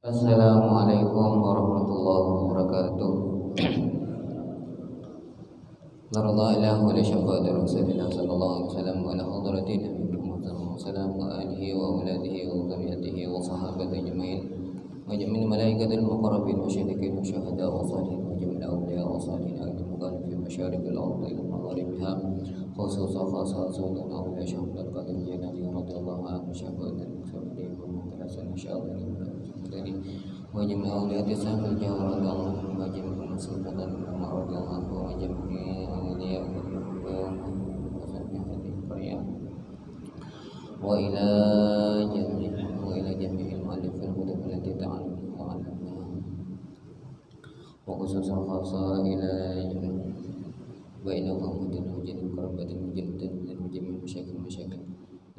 Assalamualaikum warahmatullahi wabarakatuh. Naradallahu ala syafati Rasulillah sallallahu alaihi wasallam wa ala hadratin Nabi Muhammad sallallahu alaihi wasallam wa alihi wa auladihi wa dzurriyyatihi wa sahabatihi ajma'in wa jami'il malaikatil muqarrabin wa syahidin wa syuhada wa salihin wa jami'il awliya wa salihin al-muqarrabin fi masyariqil ardi wa magharibiha khususan sultan awliya syahadatul qadir jilani radhiyallahu anhu syahadatul muqarrabin wa muhtarasan syahadatul dari wajib awliyati sahabat jawab Allah wajib sultan Umar radhiyallahu anhu wajib awliya wa ila jami'il mu'allifin kutub allati ta'allamna wa khususan khassa ila wa ila qawmin wajib karabatin jiddan dan jami'il masyayikh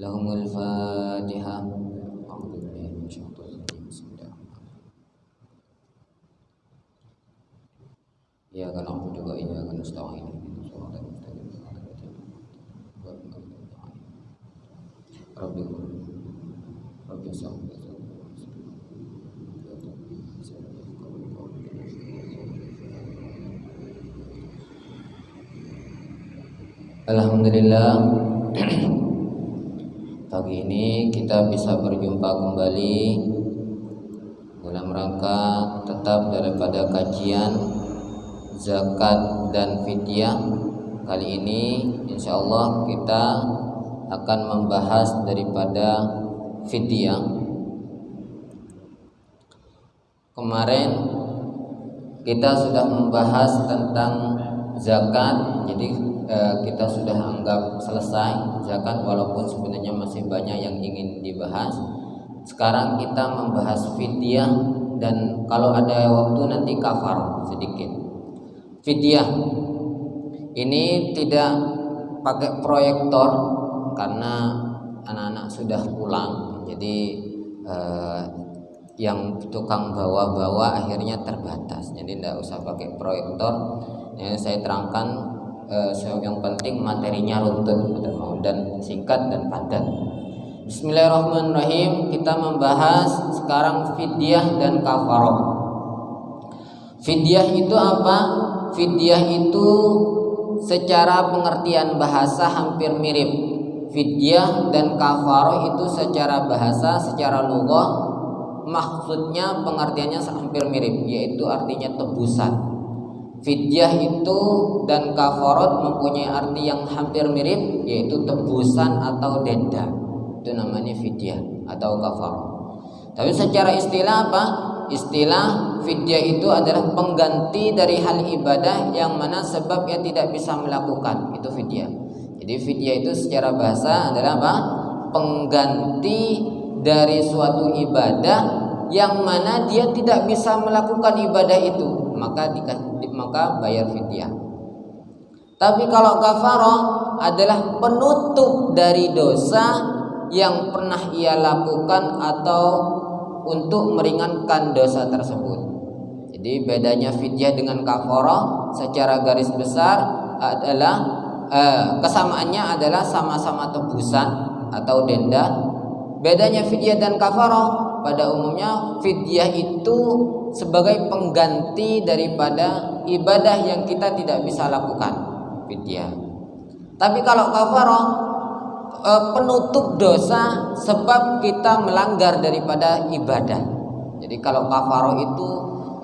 lahumul fatihah. Ya kan aku juga iya kan nasta'in. Rabbi Alhamdulillah. Pagi ini kita bisa berjumpa kembali dalam rangka tetap daripada kajian zakat dan fidyah. Kali ini insyaallah kita akan membahas daripada fidyah. Kemarin kita sudah membahas tentang zakat, jadi kita sudah anggap selesai zakat walaupun sebenarnya masih banyak yang ingin dibahas. Sekarang kita membahas fidyah dan kalau ada waktu nanti kafar sedikit. Fidyah ini tidak pakai proyektor karena anak-anak sudah pulang, jadi yang tukang bawa-bawa akhirnya terbatas, jadi tidak usah pakai proyektor. Yang saya terangkan yang penting materinya runtut dan singkat dan padat. Bismillahirrahmanirrahim. Kita membahas sekarang fidyah dan kafarah. Fidyah itu apa? Fidyah itu secara pengertian bahasa hampir mirip. Fidyah dan kafarah itu secara bahasa, secara lughah maksudnya pengertiannya hampir mirip, yaitu artinya tebusan. Fidyah itu dan kafarat mempunyai arti yang hampir mirip, yaitu tebusan atau denda. Itu namanya fidyah atau kafarah. Tapi secara istilah apa? Istilah fidyah itu adalah pengganti dari hal ibadah yang mana sebabnya tidak bisa melakukan. Itu fidyah. Jadi fidyah itu secara bahasa adalah apa? Pengganti dari suatu ibadah yang mana dia tidak bisa melakukan ibadah itu, maka bayar fidyah. Tapi kalau kafarah adalah penutup dari dosa yang pernah ia lakukan atau untuk meringankan dosa tersebut. Jadi bedanya fidyah dengan kafarah secara garis besar adalah kesamaannya adalah sama-sama tebusan atau denda. Bedanya fidyah dan kafarah, pada umumnya fidyah itu sebagai pengganti daripada ibadah yang kita tidak bisa lakukan, fidyah. Tapi kalau kafarah penutup dosa sebab kita melanggar daripada ibadah. Jadi kalau kafarah itu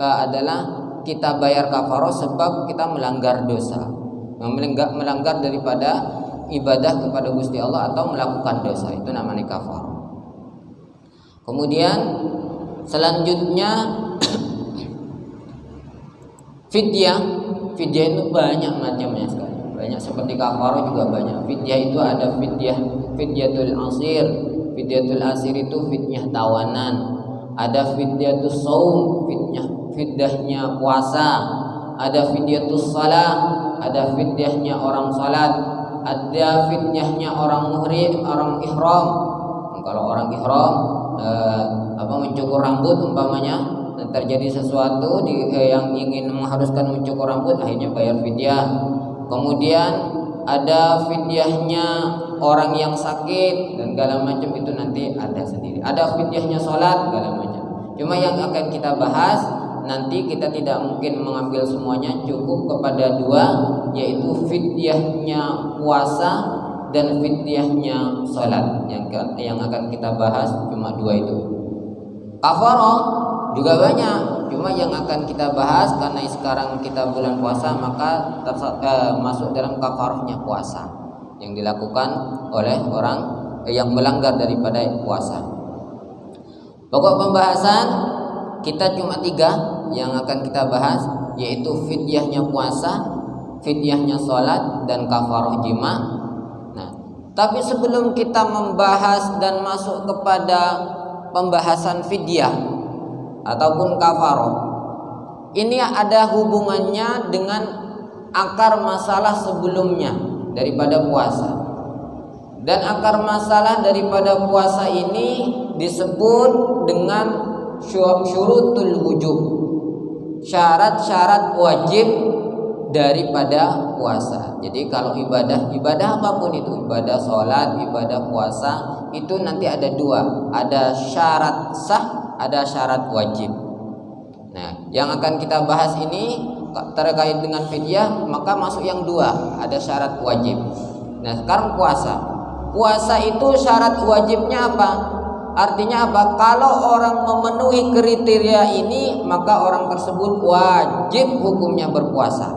adalah kita bayar kafarah sebab kita melanggar dosa, melanggar daripada ibadah kepada Gusti Allah atau melakukan dosa, itu namanya kafarah. Kemudian selanjutnya fidyah itu banyak macamnya sekali. Banyak seperti kafarah juga banyak. Fidyah itu ada fidyatul asir. Fidyatul asir itu fidyah tawanan. Ada fidyatul shaum, fidyahnya puasa. Ada fidyatus shalah, ada fidyahnya orang salat. Ada fidyahnya orang muhrim, orang ihram. Kalau orang ihram mencukur rambut umpamanya, terjadi sesuatu yang ingin mengharuskan mencukur rambut, akhirnya bayar fidyah. Kemudian ada fidyahnya orang yang sakit dan segala macam, itu nanti ada sendiri. Ada fidyahnya sholat segala macam. Cuma yang akan kita bahas nanti kita tidak mungkin mengambil semuanya, cukup kepada dua, yaitu fidyahnya puasa dan fidyahnya salat. Yang akan kita bahas cuma dua itu. Kafarah juga banyak, cuma yang akan kita bahas karena sekarang kita bulan puasa maka masuk dalam kafarahnya puasa yang dilakukan oleh orang yang melanggar daripada puasa. Pokok pembahasan kita cuma 3 yang akan kita bahas, yaitu fidyahnya puasa, fidyahnya sholat, dan kafarah jima. Nah, tapi sebelum kita membahas dan masuk kepada pembahasan fidyah ataupun kafarah, ini ada hubungannya dengan akar masalah sebelumnya daripada puasa. Dan akar masalah daripada puasa ini disebut dengan syurutul wujub, syarat-syarat wajib daripada puasa. Jadi kalau ibadah apapun itu, ibadah sholat, ibadah puasa, itu nanti ada 2, ada syarat sah, ada syarat wajib. Nah, yang akan kita bahas ini terkait dengan fidyah, maka masuk yang 2, ada syarat wajib. Nah, sekarang puasa itu syarat wajibnya apa? Artinya apa? Kalau orang memenuhi kriteria ini, maka orang tersebut wajib hukumnya berpuasa.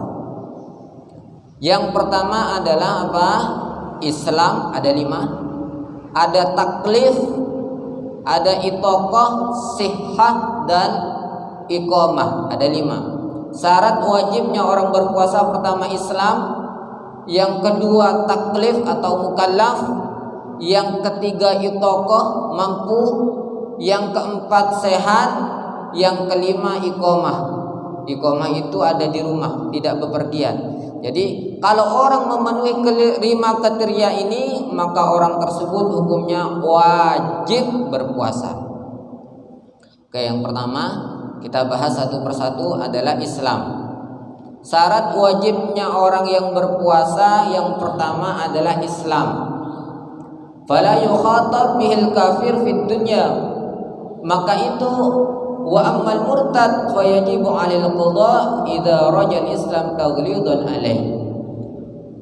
Yang pertama adalah apa? Islam, ada 5. Ada taklif, ada itoqah, sihah, dan iqamah, ada 5. Syarat wajibnya orang berpuasa pertama Islam, yang kedua taklif atau mukallaf, yang ketiga itoqah, mampu, yang keempat sehat, yang kelima iqamah. Iqamah itu ada di rumah, tidak bepergian. Jadi kalau orang memenuhi kelima kriteria ini, maka orang tersebut hukumnya wajib berpuasa. Oke, yang pertama kita bahas satu persatu adalah Islam. Syarat wajibnya orang yang berpuasa yang pertama adalah Islam. Fala yukhatab bihil kafir fid dunya, maka itu wa ammal murtad fa yajibu 'alil qada idza raja al-islam taghlidan alaih.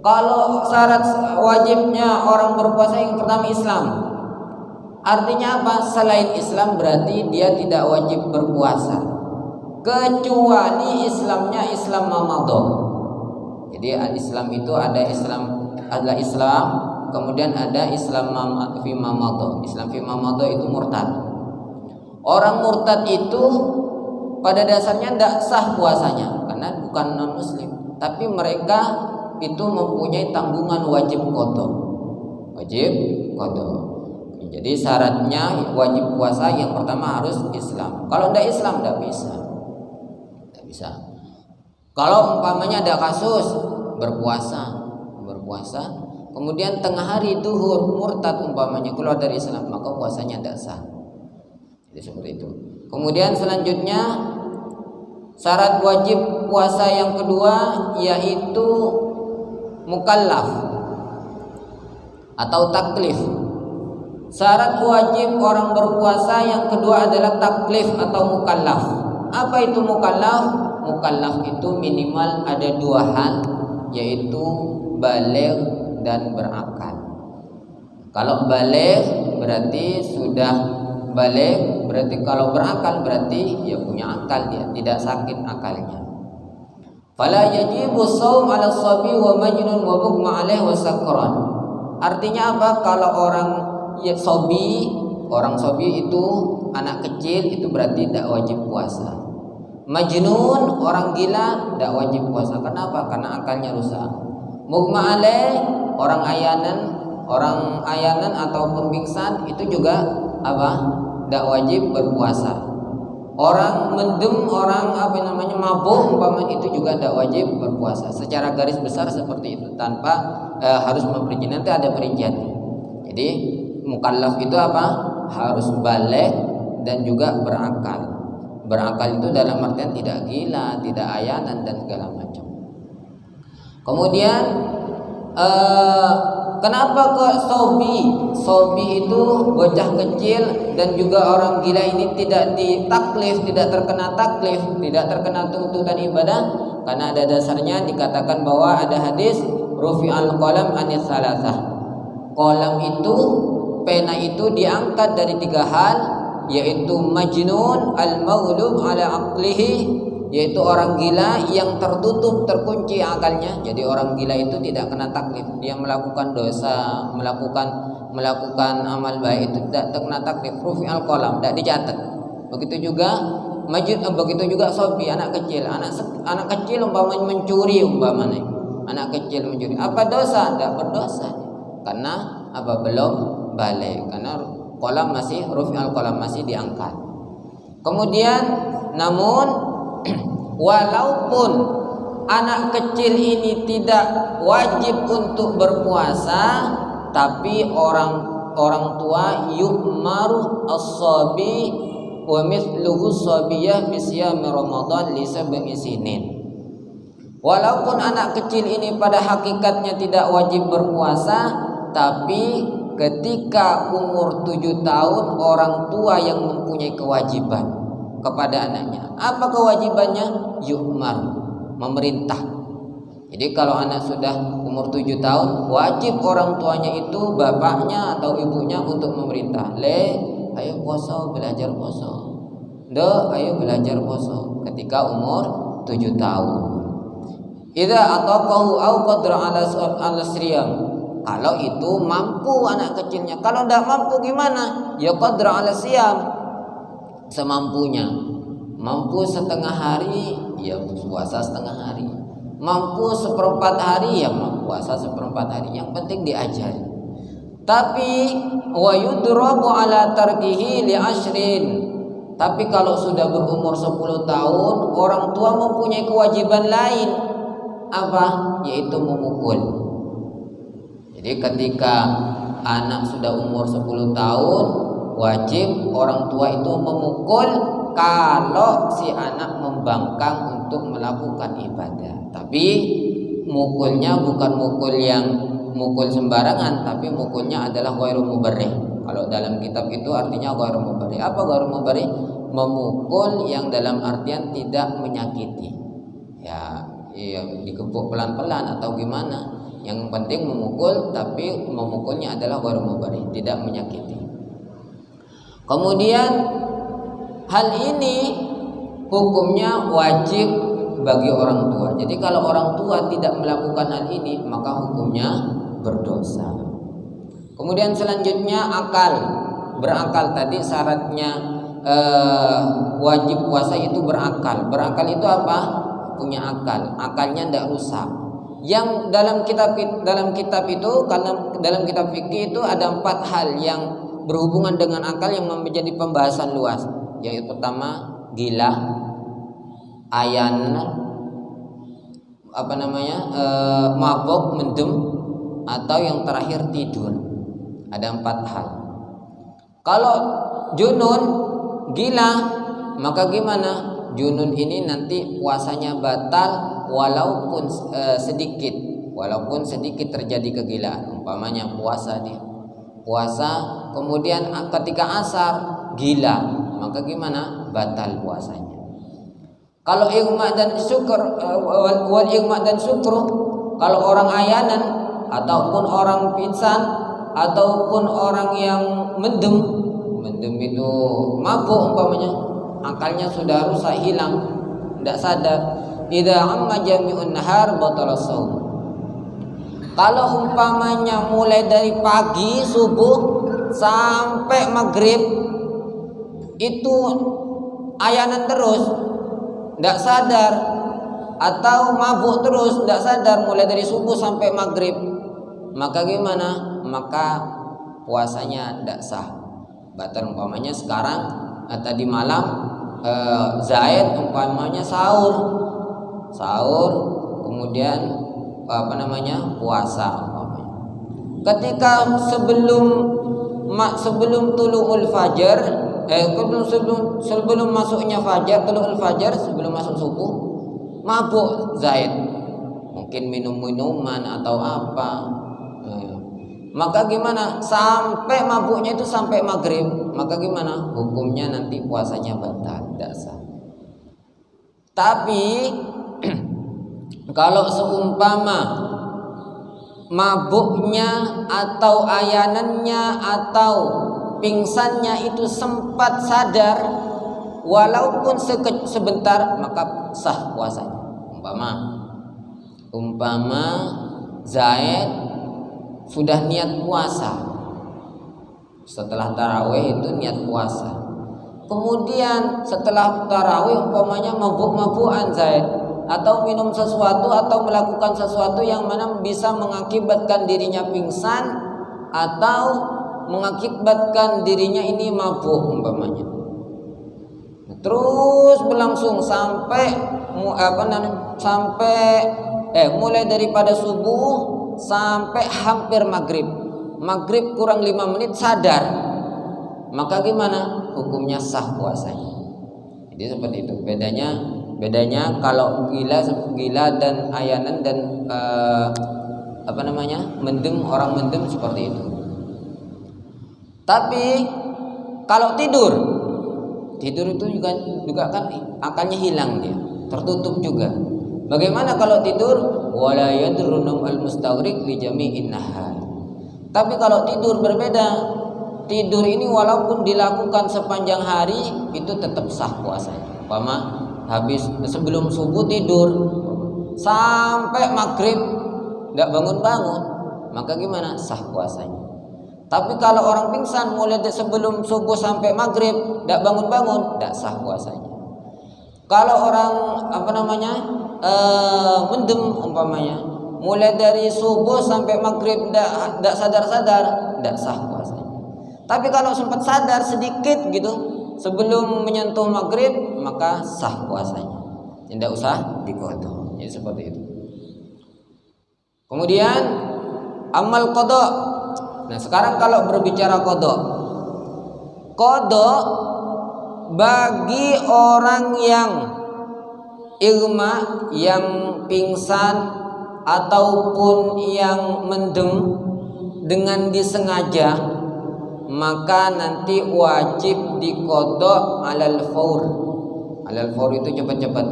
Kalau syarat wajibnya orang berpuasa yang pertama Islam, artinya apa? Selain Islam berarti dia tidak wajib berpuasa, kecuali Islamnya Islam mamadhah. Jadi Islam itu ada Islam, kemudian ada Islam fi mamadhah. Islam fi mamadhah itu murtad. Orang murtad itu pada dasarnya tidak sah puasanya karena bukan non muslim, tapi mereka itu mempunyai tanggungan wajib qada. Jadi syaratnya wajib puasa yang pertama harus Islam. Kalau tidak Islam tidak bisa. Kalau umpamanya ada kasus berpuasa, kemudian tengah hari duhur murtad umpamanya keluar dari Islam, maka puasanya tidak sah. Jadi seperti itu. Kemudian selanjutnya syarat wajib puasa yang kedua yaitu mukallaf atau taklif. Syarat wajib orang berpuasa yang kedua adalah taklif atau mukallaf. Apa itu mukallaf? Mukallaf itu minimal ada 2 hal, yaitu baligh dan berakal. Kalau baligh berarti sudah baligh, berarti kalau berakal berarti ya punya akal, dia tidak sakit akalnya. Fala yajibu shaum 'ala shabi wa majnun wa mughma 'alaihi wa sakran. Artinya apa? Kalau orang sobi itu anak kecil, itu berarti tidak wajib puasa. Majnun, orang gila, tidak wajib puasa. Kenapa? Karena akalnya rusak. Mughma 'alaih, orang ayanan ataupun pingsan, itu juga apa? Tidak wajib berpuasa. Orang mendem, orang mabuk umpamanya, itu juga tidak wajib berpuasa. Secara garis besar seperti itu, tanpa harus memperinci. Nanti ada perinciannya. Jadi mukallaf itu apa? Harus baligh dan juga berakal. Berakal itu dalam artian tidak gila, tidak ayanan dan segala macam. Kemudian Kenapa kok sobi? Sobi itu bocah kecil dan juga orang gila ini tidak ditaklif, tidak terkena taklif, tidak terkena tuntutan ibadah. Karena ada dasarnya dikatakan bahwa ada hadis rufi'al qalam anis salasah. Qalam itu, pena itu diangkat dari 3 hal, yaitu majnun al-maghlub ala aqlihi, yaitu orang gila yang tertutup, terkunci akalnya. Jadi orang gila itu tidak kena taklif. Dia melakukan dosa, melakukan amal baik itu tidak terkena taklif. Rufi'al qalam, tidak dicatat. Begitu juga sobi, anak kecil. Anak kecil umpamanya mencuri, anak kecil mencuri. Apa dosa? Tidak berdosa. Karena apa? Belum balik. Karena qalam masih, rufi'al qalam masih diangkat. Kemudian namun walaupun anak kecil ini tidak wajib untuk berpuasa, tapi orang tua yu'maru as-sabi wa mithluhu sabiyah bisyami Ramadan li sab'i sinin. Walaupun anak kecil ini pada hakikatnya tidak wajib berpuasa, tapi ketika umur 7 tahun orang tua yang mempunyai kewajiban kepada anaknya. Apa kewajibannya? Yu'mar, memerintah. Jadi kalau anak sudah umur 7 tahun, wajib orang tuanya itu, bapaknya atau ibunya untuk memerintah. Ayo poso, belajar poso. Ayo belajar poso ketika umur 7 tahun. Idza ataqahu aw qadra ala siyam. Kalau itu mampu anak kecilnya. Kalau tidak mampu gimana? Ya qadra ala siyam, semampunya. Mampu setengah hari, ya puasa setengah hari. Mampu 1/4 hari, ya puasa 1/4 hari. Yang penting diajari. Tapi wa yudrabu ala tarkihi li ashrin. Tapi kalau sudah berumur 10 tahun, orang tua mempunyai kewajiban lain. Apa? Yaitu memukul. Jadi ketika anak sudah umur 10 tahun, wajib orang tua itu memukul kalau si anak membangkang untuk melakukan ibadah. Tapi mukulnya bukan mukul sembarangan, tapi mukulnya adalah ghairu mubarrih. Kalau dalam kitab itu artinya ghairu mubarrih. Apa ghairu mubarrih? Memukul yang dalam artian tidak menyakiti. Ya dikepuk pelan-pelan atau gimana. Yang penting memukul, tapi memukulnya adalah ghairu mubarrih, tidak menyakiti. Kemudian hal ini hukumnya wajib bagi orang tua. Jadi kalau orang tua tidak melakukan hal ini, maka hukumnya berdosa. Kemudian selanjutnya akal. Berakal tadi syaratnya wajib puasa itu berakal. Berakal itu apa? Punya akal. Akalnya tidak rusak. Yang dalam kitab itu, karena dalam kitab fikih itu ada 4 hal yang berhubungan dengan akal yang menjadi pembahasan luas. Yang pertama gila, ayan, mabok, mendem, atau yang terakhir tidur. Ada 4 hal. Kalau junun, gila, maka gimana? Junun ini nanti puasanya batal walaupun sedikit terjadi kegilaan. Umpamanya puasa, kemudian ketika asar gila, maka gimana? Batal puasanya. Kalau igma dan syukur, wal igma dan syukur, kalau orang ayanan ataupun orang pingsan ataupun orang yang mendem itu mabuk umpamanya, akalnya sudah rusak, hilang, tidak sadar. Idza amma jami'un nahar batala shaum. Kalau umpamanya mulai dari pagi subuh sampai maghrib itu ayanan terus, tidak sadar, atau mabuk terus tidak sadar mulai dari subuh sampai maghrib, maka gimana? Maka puasanya tidak sah, batal. Umpamanya sekarang tadi malam Zaid umpamanya sahur, kemudian puasa umpamanya. Ketika sebelum tulu'ul fajar, sebelum masuknya fajar, tulu'ul fajar, sebelum masuk subuh, mabuk Zaid, mungkin minum minuman atau apa, maka gimana? Sampai mabuknya itu sampai maghrib, maka gimana? Hukumnya nanti puasanya batal, tidak sah. Tapi kalau seumpama mabuknya atau ayanannya atau pingsannya itu sempat sadar walaupun sebentar, maka sah puasanya. Umpama Zaid sudah niat puasa, setelah tarawih itu niat puasa, kemudian setelah tarawih umpamanya mabuk-mabukan Zaid, atau minum sesuatu atau melakukan sesuatu yang mana bisa mengakibatkan dirinya pingsan atau mengakibatkan dirinya ini mabuk umpamanya. Terus berlangsung sampai mulai daripada subuh sampai hampir maghrib. Maghrib kurang 5 menit sadar. Maka gimana? Hukumnya sah puasanya. Jadi seperti itu. Bedanya kalau gila dan ayanan dan mendem, orang mendem seperti itu. Tapi kalau tidur itu juga kan akalnya hilang, dia tertutup juga. Bagaimana kalau tidur? Wala yadrunum al-mustaghrib li jami'in nahar. Tapi kalau tidur berbeda. Tidur ini walaupun dilakukan sepanjang hari itu tetap sah puasanya. Habis sebelum subuh tidur sampai maghrib tidak bangun-bangun, maka gimana? Sah puasanya. Tapi kalau orang pingsan mulai sebelum subuh sampai maghrib tidak bangun-bangun, tidak sah puasanya. Kalau orang mendem umpamanya mulai dari subuh sampai maghrib tidak sadar-sadar, tidak sah puasanya. Tapi kalau sempat sadar sedikit gitu sebelum menyentuh maghrib, maka sah puasanya, tidak usah diqadha. Jadi seperti itu. Kemudian amal qadha. Nah, sekarang kalau berbicara qadha bagi orang yang igma, yang pingsan ataupun yang mendem dengan disengaja, maka nanti wajib diqadha alal faur. Alal faur itu cepat-cepat.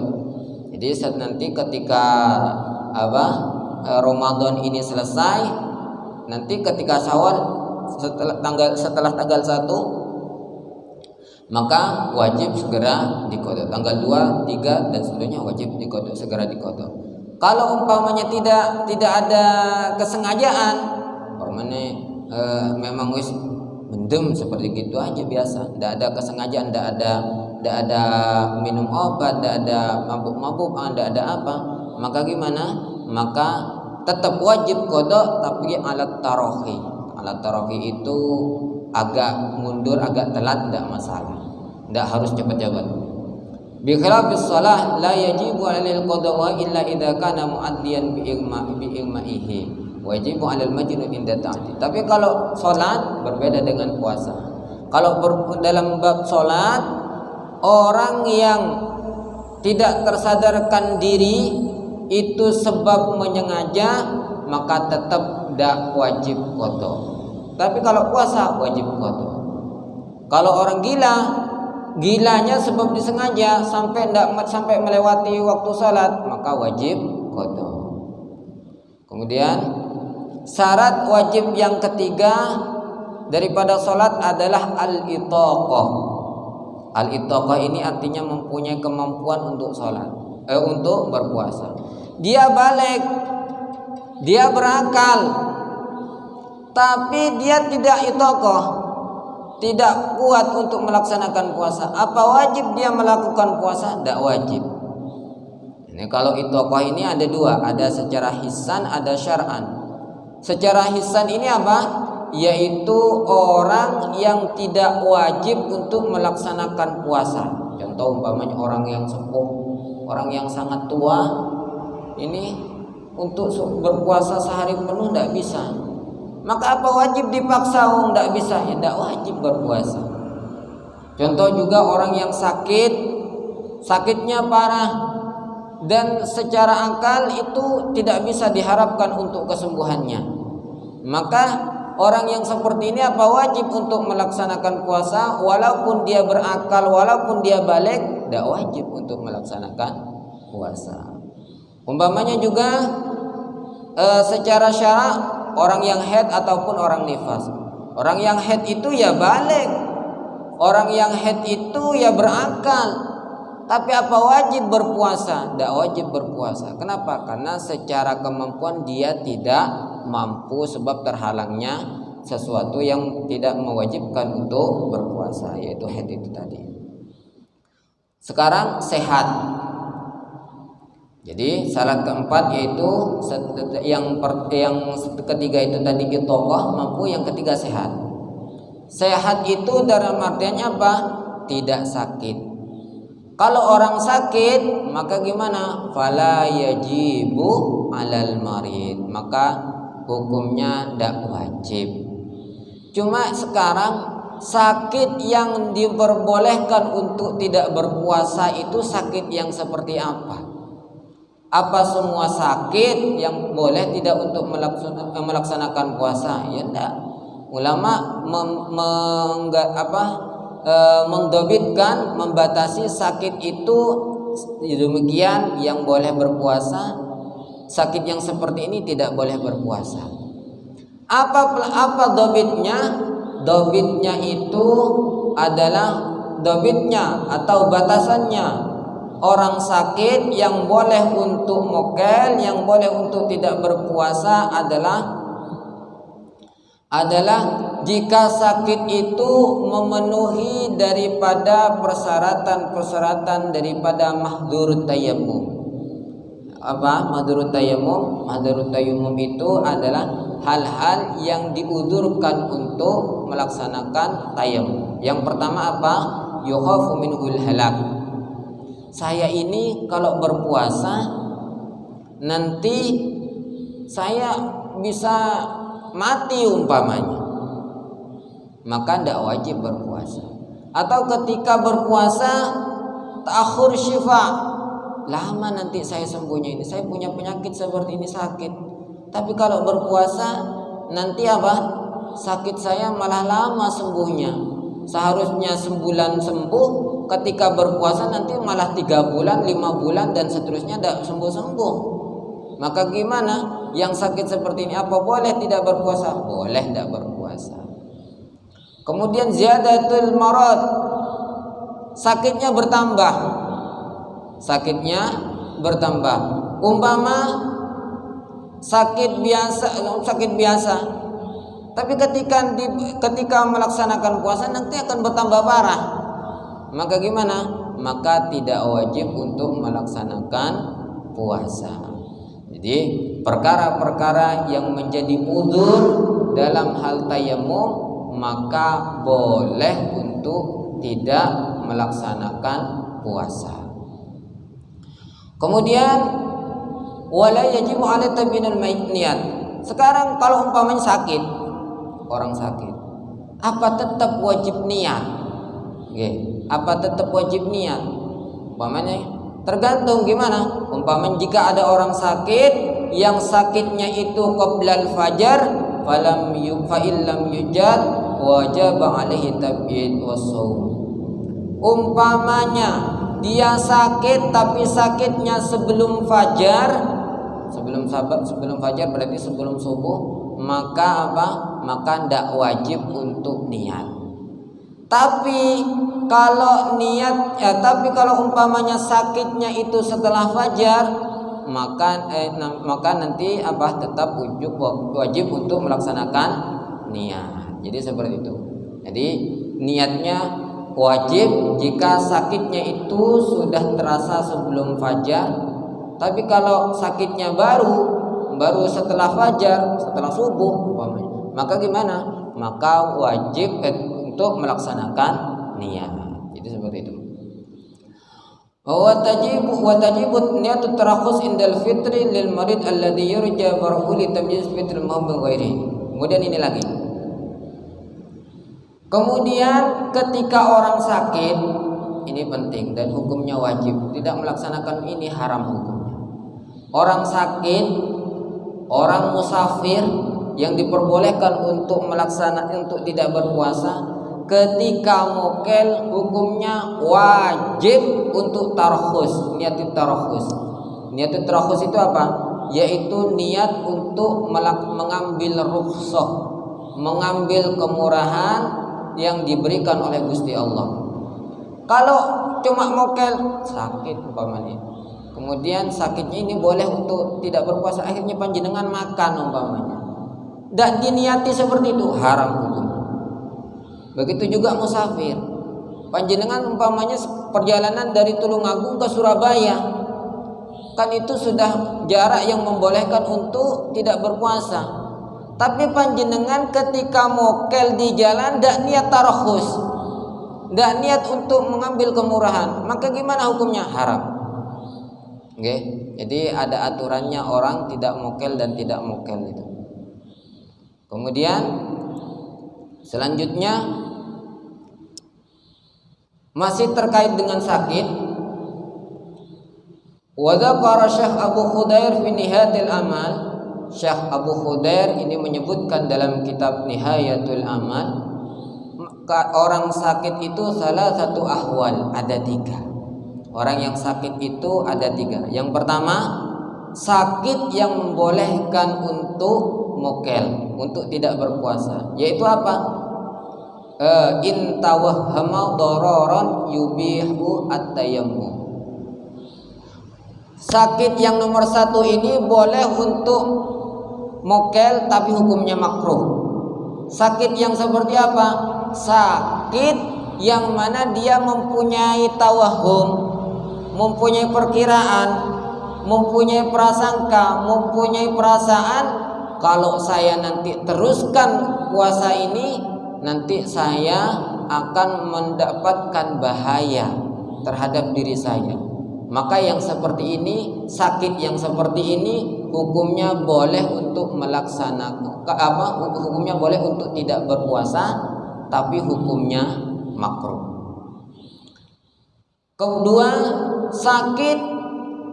Jadi saat nanti ketika Ramadan ini selesai, nanti ketika Syawal setelah tanggal 1, maka wajib segera diqadha. Tanggal 2, 3 dan seterusnya wajib diqadha, segera diqadha. Kalau umpamanya tidak ada kesengajaan, umpamanya memang wis mendem seperti gitu aja biasa, tidak ada kesengajaan, tidak ada minum obat, tidak ada mabuk-mabuk, tidak ada apa, maka gimana? Maka tetap wajib qadha, tapi alat tarohi. Alat tarohi itu agak mundur, agak telat, tidak masalah, tidak harus cepat-cepat. Bi khilafis shalah la yajibu 'alal qadha illa idza kana mu'addiyan bi igma'ihi. Wajib 'alal majnun inda ta'ati. Tapi kalau salat berbeda dengan puasa. Kalau dalam bab salat, orang yang tidak tersadarkan diri itu sebab menyengaja, maka tetap tidak wajib qadha. Tapi kalau puasa wajib qadha. Kalau orang gilanya sebab disengaja sampai melewati waktu salat, maka wajib qadha. Kemudian syarat wajib yang ketiga daripada salat adalah al-itaqah. Al-itaqah ini artinya mempunyai kemampuan untuk salat, untuk berpuasa. Dia balik, dia berakal, tapi dia tidak itaqah, tidak kuat untuk melaksanakan puasa. Apa wajib dia melakukan puasa? Tidak wajib. Ini kalau itaqah ini ada dua, ada secara hissan, ada syar'an. Secara hissan ini apa? Yaitu orang yang tidak wajib untuk melaksanakan puasa. Contoh umpamanya orang yang sepuh, orang yang sangat tua, ini untuk berpuasa sehari penuh tidak bisa. Maka apa wajib dipaksa? Tidak bisa, ya tidak wajib berpuasa. Contoh juga orang yang sakitnya parah dan secara akal itu tidak bisa diharapkan untuk kesembuhannya, maka orang yang seperti ini apa wajib untuk melaksanakan puasa walaupun dia berakal, walaupun dia balik, tidak wajib untuk melaksanakan puasa. Umpamanya juga secara syarak orang yang haid ataupun orang nifas. Orang yang haid itu ya balik, orang yang haid itu ya berakal. Tapi apa wajib berpuasa? Tidak wajib berpuasa. Kenapa? Karena secara kemampuan dia tidak mampu sebab terhalangnya sesuatu yang tidak mewajibkan untuk berpuasa, yaitu haid itu tadi. Sekarang sehat. Jadi syarat keempat yaitu yang ketiga itu tadi tokoh mampu, yang ketiga sehat. Sehat itu dalam artiannya apa? Tidak sakit. Kalau orang sakit maka gimana? Fala yajibu alal marid, maka hukumnya tidak wajib. Cuma sekarang sakit yang diperbolehkan untuk tidak berpuasa itu sakit yang seperti apa? Apa semua sakit yang boleh tidak untuk melaksanakan puasa? Ya enggak. Ulama mendobitkan, membatasi sakit itu demikian yang boleh berpuasa, sakit yang seperti ini tidak boleh berpuasa. Apa dobitnya? Dobitnya itu adalah dobitnya atau batasannya. Orang sakit yang boleh untuk mokel, yang boleh untuk tidak berpuasa adalah jika sakit itu memenuhi daripada persyaratan daripada mahdhurut tayammum. Apa mahdhurut tayammum? Mahdhurut tayammum itu adalah hal-hal yang diudurkan untuk melaksanakan tayammum. Yang pertama apa? Yukhafu minhul halak. Saya ini kalau berpuasa nanti saya bisa mati umpamanya, maka tidak wajib berpuasa. Atau ketika berpuasa ta'akhur syifa, lama nanti saya sembuhnya, ini saya punya penyakit seperti ini, sakit, tapi kalau berpuasa nanti apa? Sakit saya malah lama sembuhnya. Seharusnya sebulan sembuh, ketika berpuasa nanti malah 3 bulan, 5 bulan dan seterusnya tidak sembuh-sembuh. Maka gimana? Yang sakit seperti ini apa boleh tidak berpuasa? Boleh tidak berpuasa. Kemudian ziyadatul marad, sakitnya bertambah. Sakitnya bertambah. Umpama sakit biasa. Tapi ketika melaksanakan puasa nanti akan bertambah parah. Maka gimana? Maka tidak wajib untuk melaksanakan puasa. Jadi perkara-perkara yang menjadi udzur dalam hal tayammum maka boleh untuk tidak melaksanakan puasa. Kemudian wala yajibu ala tabinul niat. Sekarang kalau umpamanya sakit, orang sakit, apa tetap wajib niat? Apa tetap wajib niat? Umpamanya tergantung gimana. Umpamanya jika ada orang sakit yang sakitnya itu qoblal fajar, fa illam yujad wajib alaihi tabiid wassaum. Umpamanya dia sakit tapi sakitnya sebelum fajar, sebelum fajar berarti sebelum subuh, maka apa? Maka tidak wajib untuk niat. Tapi kalau umpamanya sakitnya itu setelah fajar, maka nanti apa? Tetap wajib untuk melaksanakan niat. Jadi seperti itu. Jadi niatnya wajib jika sakitnya itu sudah terasa sebelum fajar. Tapi kalau sakitnya baru setelah fajar, setelah subuh umpamanya, maka gimana? Maka wajib untuk melaksanakan niat. Jadi seperti itu. Wa tajibu niyatut tarakhus indal fitri lil marid alladhi yurja barahu li tamyiz fitril mahbub ghairi. Kemudian ini lagi. Kemudian ketika orang sakit, ini penting dan hukumnya wajib. Tidak melaksanakan ini haram hukumnya. Orang sakit, orang musafir yang diperbolehkan untuk untuk tidak berpuasa, ketika mokel hukumnya wajib untuk tarhus, niat tarhus. Niat tarhus itu apa? Yaitu niat untuk mengambil rukhsah, mengambil kemurahan yang diberikan oleh Gusti Allah. Kalau cuma mokel sakit umpamanya, kemudian sakitnya ini boleh untuk tidak berpuasa, akhirnya panjenengan makan umpamanya, tidak diniati seperti itu, haram hukum. Begitu juga musafir, panjenengan umpamanya perjalanan dari Tulungagung ke Surabaya, kan itu sudah jarak yang membolehkan untuk tidak berpuasa, tapi panjenengan ketika mokel di jalan tidak niat tarahus, tidak niat untuk mengambil kemurahan, maka gimana hukumnya? Haram. Oke, jadi ada aturannya orang tidak mokel dan tidak mokel itu. Kemudian selanjutnya masih terkait dengan sakit. Wa dzakara Syekh Abu Khudair fi Nihayatul Amal. Syekh Abu Khudair ini menyebutkan dalam kitab Nihayatul Amal, orang sakit itu salah satu ahwal, ada 3. Orang yang sakit itu ada 3. Yang pertama, sakit yang membolehkan untuk mokel, untuk tidak berpuasa, yaitu apa? In tawahhama dararan yubihu at-tayammum. Sakit yang nomor 1 ini boleh untuk mokel tapi hukumnya makruh. Sakit yang seperti apa? Sakit yang mana dia mempunyai tawahum, mempunyai perkiraan, mempunyai prasangka, mempunyai perasaan, kalau saya nanti teruskan puasa ini, nanti saya akan mendapatkan bahaya terhadap diri saya. Maka yang seperti ini, sakit yang seperti ini, hukumnya boleh untuk melaksanakan hukumnya boleh untuk tidak berpuasa, tapi hukumnya makruh. Kedua, sakit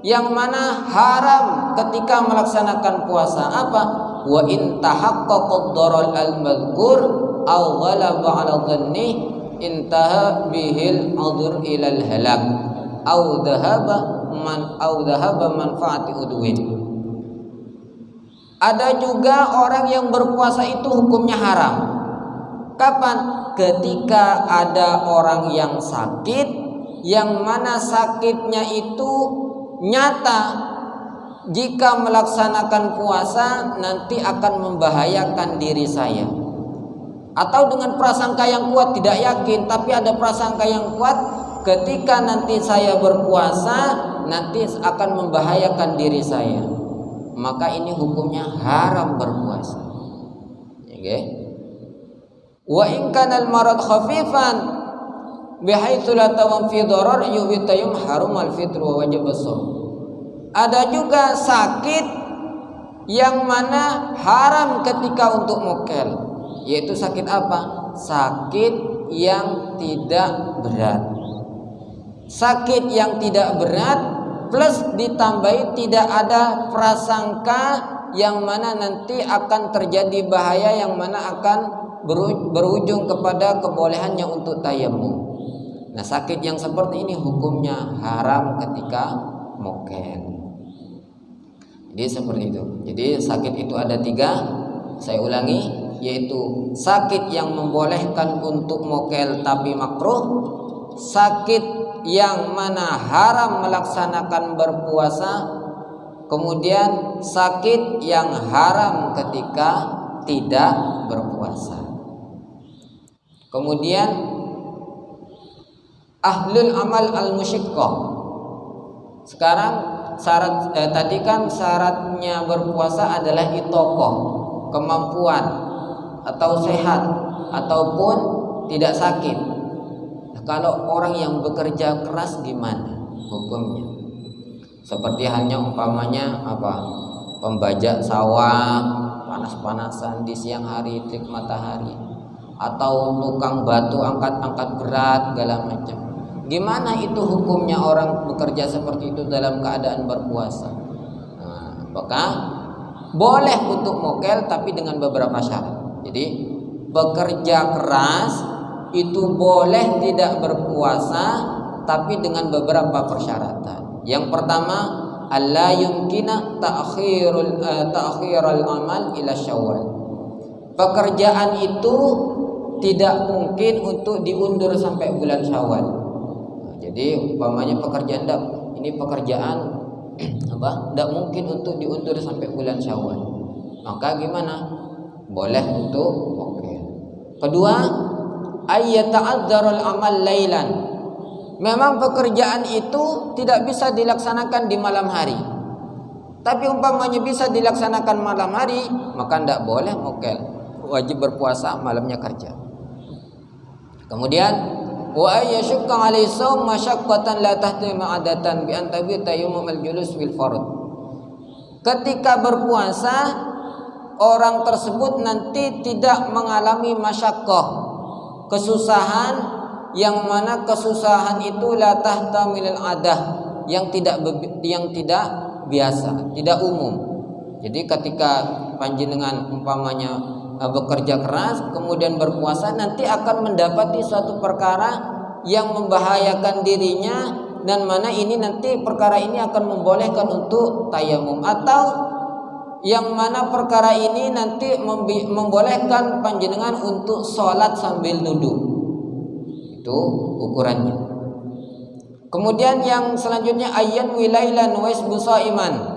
yang mana haram ketika melaksanakan puasa, apa? Wa in tahaqqaqa ad-darar al-madhkur aw ghalaba 'ala dhanni intaha bihil 'udhr ila al-halak aw dhahaba manfaati udwin. Ada juga orang yang berpuasa itu hukumnya haram. Kapan? Ketika ada orang yang sakit, yang mana sakitnya itu nyata, jika melaksanakan puasa nanti akan membahayakan diri saya. Atau dengan prasangka yang kuat, tidak yakin, tapi ada prasangka yang kuat, ketika nanti saya berpuasa nanti akan membahayakan diri saya, maka ini hukumnya haram berpuasa. Okay? Wa in kana al-marad khafifan bihaitsu la tawam fi darar yu'tayum harum al-fitr wa wajib as-shaum. Ada juga sakit yang mana haram ketika untuk mokel, yaitu sakit apa? Sakit yang tidak berat. Sakit yang tidak berat plus ditambahi tidak ada prasangka yang mana nanti akan terjadi bahaya, yang mana akan berujung kepada kebolehannya untuk tayammum. Nah, sakit yang seperti ini hukumnya haram ketika mokel. Jadi seperti itu. Jadi sakit itu ada 3. Saya ulangi, yaitu sakit yang membolehkan untuk mokel tapi makruh, sakit yang mana haram melaksanakan berpuasa, kemudian sakit yang haram ketika tidak berpuasa. Kemudian ahlul amal al-musyiqqah. Sekarang syarat tadi kan syaratnya berpuasa adalah itokoh, kemampuan atau sehat ataupun tidak sakit. Kalau orang yang bekerja keras gimana hukumnya? Seperti halnya umpamanya apa? Pembajak sawah, panas-panasan di siang hari, terik matahari, atau tukang batu angkat-angkat berat segala macam. Gimana itu hukumnya orang bekerja seperti itu dalam keadaan berpuasa? Nah, maka boleh untuk mokel tapi dengan beberapa syarat. Jadi bekerja keras itu boleh tidak berpuasa tapi dengan beberapa persyaratan. Yang pertama, alla yumkina ta'khirul amal ila Syawal. Pekerjaan itu tidak mungkin untuk diundur sampai bulan Syawal. Jadi umpamanya pekerjaan ini pekerjaan tidak mungkin untuk diundur sampai bulan Syawal. Maka gimana? Boleh untuk mokel. Kedua, ayyata'adzarul amal lailan. Memang pekerjaan itu tidak bisa dilaksanakan di malam hari. Tapi umpamanya bisa dilaksanakan malam hari, maka tidak boleh mokel. Wajib berpuasa, malamnya kerja. Kemudian wa ayyashukka 'alaihi shaum masyaqqatan la tahtimu 'adatan bi an tabita yawmal julus bil fard. Ketika berpuasa, orang tersebut nanti tidak mengalami masyaqqah, kesusahan yang mana kesusahan itu la tahtamilul adah, yang tidak biasa, tidak umum. Jadi ketika panjenengan umpamanya bekerja keras kemudian berpuasa, nanti akan mendapati suatu perkara yang membahayakan dirinya, dan mana ini nanti perkara ini akan membolehkan untuk tayamum, atau yang mana perkara ini nanti membolehkan panjenengan untuk sholat sambil duduk. Itu ukurannya. Kemudian yang selanjutnya ayyan wilailan wasbu shaiman.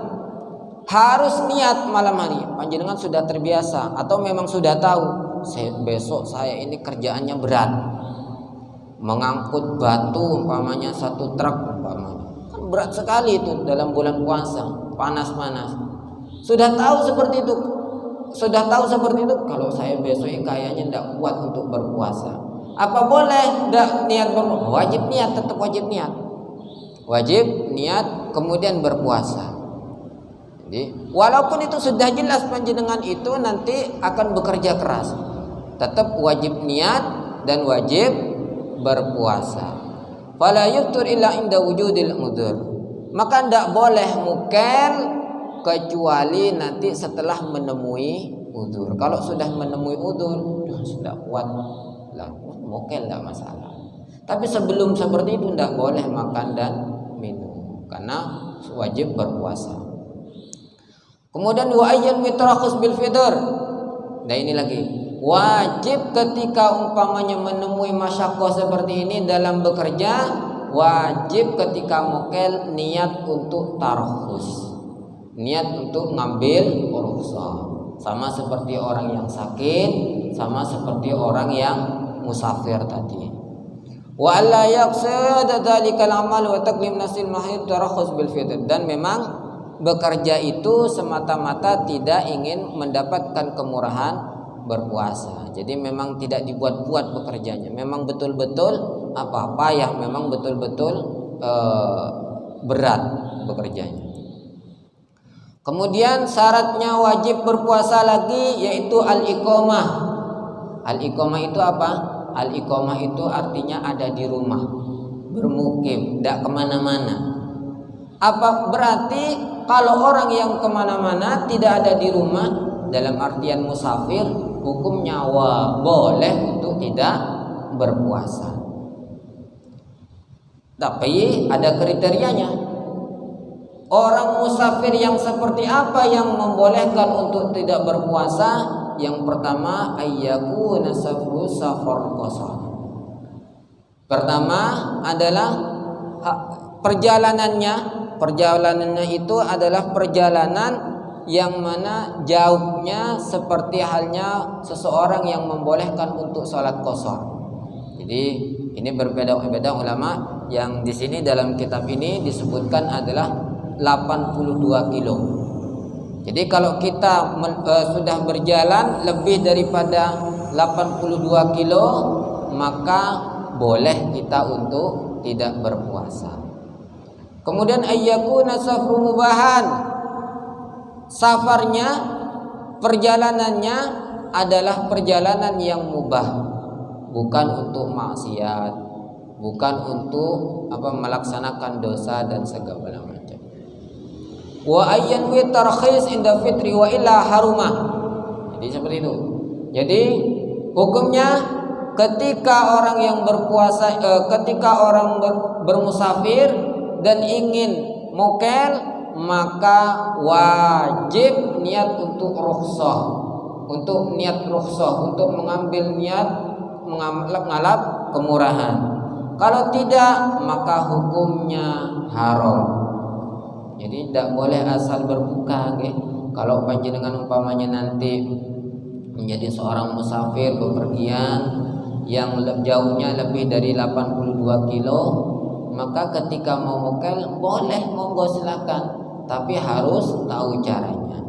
Harus niat malam hari. Panjenengan sudah terbiasa atau memang sudah tahu, besok saya ini kerjaannya berat, mengangkut batu umpamanya 1 truk umpamanya, kan berat sekali itu dalam bulan puasa, panas-panas. Sudah tahu seperti itu. Kalau saya besok kayaknya tidak kuat untuk berpuasa. Apa boleh tidak niat berpuasa? Wajib niat, tetap wajib niat. Wajib niat kemudian berpuasa. Jadi walaupun itu sudah jelas panjenengan itu nanti akan bekerja keras, tetap wajib niat dan wajib berpuasa. Fala yuftur illa inda wujudil udzur. Maka tidak boleh mukel kecuali nanti setelah menemui udzur. Kalau sudah menemui udzur, sudah kuat lah, mokel tidak masalah. Tapi sebelum seperti itu tidak boleh makan dan minum karena wajib berpuasa. Kemudian wa ayyan mitrakhus bil fitr. Nah ini lagi, wajib ketika umpamanya menemui masyaqqah seperti ini dalam bekerja, wajib ketika mokel niat untuk tarkhus, niat untuk ngambil rukhsah. Sama seperti orang yang sakit, sama seperti orang yang musafir tadi. Wa alla yaqsad dzalikal amal wa taqlim nasil mahid tarakhus bil fitr. Dan memang bekerja itu semata-mata tidak ingin mendapatkan kemurahan berpuasa. Jadi memang tidak dibuat-buat bekerjanya. Memang betul-betul apa-apa yang memang betul-betul berat bekerjanya. Kemudian syaratnya wajib berpuasa lagi yaitu al-iqamah. Al-iqamah itu apa? Al-iqamah itu artinya ada di rumah, bermukim, tidak kemana-mana. Apa berarti kalau orang yang kemana-mana tidak ada di rumah, dalam artian musafir, hukumnya boleh untuk tidak berpuasa. Tapi ada kriterianya. Orang musafir yang seperti apa yang membolehkan untuk tidak berpuasa? Yang pertama, ayyakuna safru safar qasar. Pertama adalah perjalanannya itu adalah perjalanan yang mana jauhnya seperti halnya seseorang yang membolehkan untuk sholat qasar. Jadi ini berbeda ulama. Yang di sini dalam kitab ini disebutkan adalah 82 kilo. Jadi kalau kita sudah berjalan lebih daripada 82 kilo, maka boleh kita untuk tidak berpuasa. Kemudian ayyakuna safru mubahan. Safarnya, perjalanannya adalah perjalanan yang mubah, bukan untuk maksiat, bukan untuk melaksanakan dosa dan segala macam. wa ayyan wi tarkhis inda fitri wa illa harumah. Jadi seperti itu. Jadi hukumnya ketika orang yang berpuasa, ketika orang bermusafir dan ingin mokel, maka wajib niat untuk rukhsah, untuk mengambil niat mengalap kemurahan. Kalau tidak, maka hukumnya haram. Jadi tidak boleh asal berbuka, okay? Kalau panjenengan umpamanya nanti menjadi seorang musafir bepergian yang jauhnya lebih dari 82 kilo, maka ketika mau mokel boleh, monggo silakan, tapi harus tahu caranya.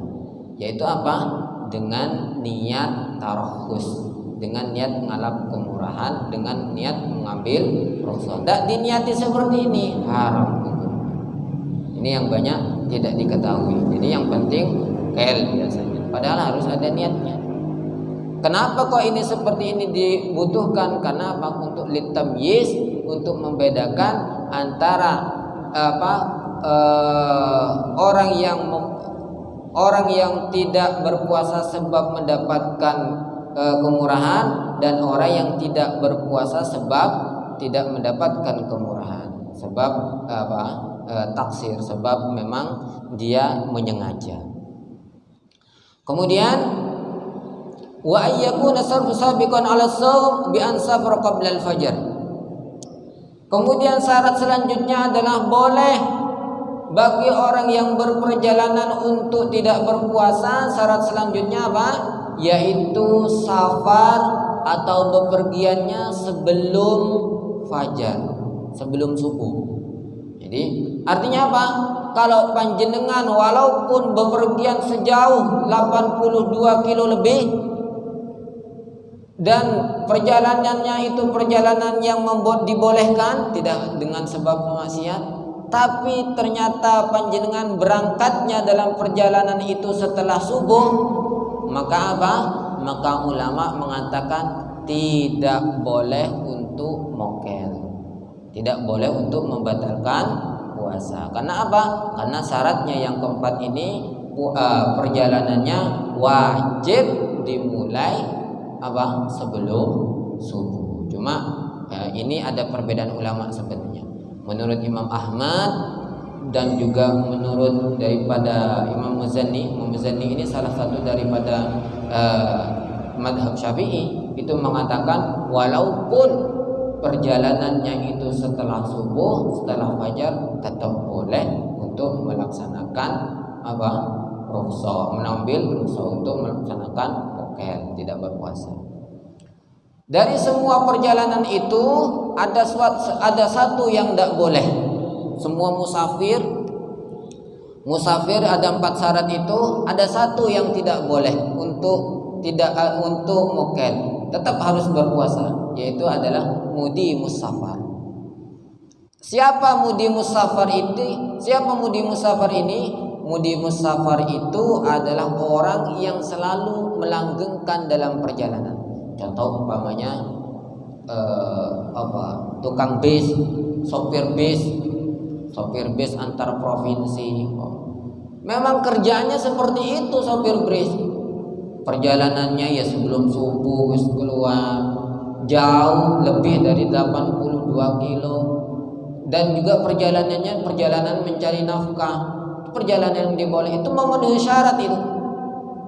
Yaitu apa? Dengan niat tarahus, dengan niat mengalap kemurahan, dengan niat mengambil rukhsah. Tidak diniati seperti ini, haram. Ini yang banyak tidak diketahui. Jadi yang penting kel biasanya. Padahal harus ada niatnya. Kenapa kok ini seperti ini dibutuhkan? Karena apa? Untuk litamyiz, untuk membedakan antara orang yang tidak berpuasa sebab mendapatkan kemurahan, dan orang yang tidak berpuasa sebab tidak mendapatkan kemurahan, sebab taksir, sebab memang dia menyengaja. Kemudian wa ayyakuna sarfu sabiqan 'ala shaum bi an safar qabla al-fajr. Kemudian syarat selanjutnya adalah boleh bagi orang yang berperjalanan untuk tidak berpuasa. Syarat selanjutnya apa? Yaitu safar atau bepergiannya sebelum fajar, sebelum subuh. Jadi artinya apa? Kalau panjenengan walaupun bepergian sejauh 82 kilo lebih dan perjalanannya itu perjalanan yang dibolehkan, tidak dengan sebab maksiat, tapi ternyata panjenengan berangkatnya dalam perjalanan itu setelah subuh, maka apa? Maka ulama mengatakan tidak boleh untuk mokel, tidak boleh untuk membatalkan puasa. Karena apa? Karena syaratnya yang keempat ini, perjalanannya wajib dimulai apa? Sebelum subuh. Cuma ini ada perbedaan ulama sebenarnya. Menurut Imam Ahmad dan juga menurut daripada Imam Muzanni ini salah satu daripada madhab Syafi'i, itu mengatakan walaupun perjalanannya itu setelah subuh, setelah fajar, tetap boleh untuk melaksanakan apa? Rukhsah, mengambil rukhsah untuk melaksanakan mokel, tidak berpuasa. Dari semua perjalanan itu ada satu yang tidak boleh. Semua musafir ada 4 syarat itu, ada satu yang tidak boleh untuk mokel, tetap harus berpuasa, yaitu adalah mudi musafar. Siapa mudi musafar ini? Mudi musafar itu adalah orang yang selalu melanggengkan dalam perjalanan. Contoh umpamanya tukang bis, sopir bis antar provinsi. Memang kerjaannya seperti itu sopir bis. Perjalanannya ya sebelum subuh wis keluar, jauh lebih dari 82 kilo, dan juga perjalanannya perjalanan mencari nafkah. Perjalanan yang diboleh itu memenuhi syarat itu,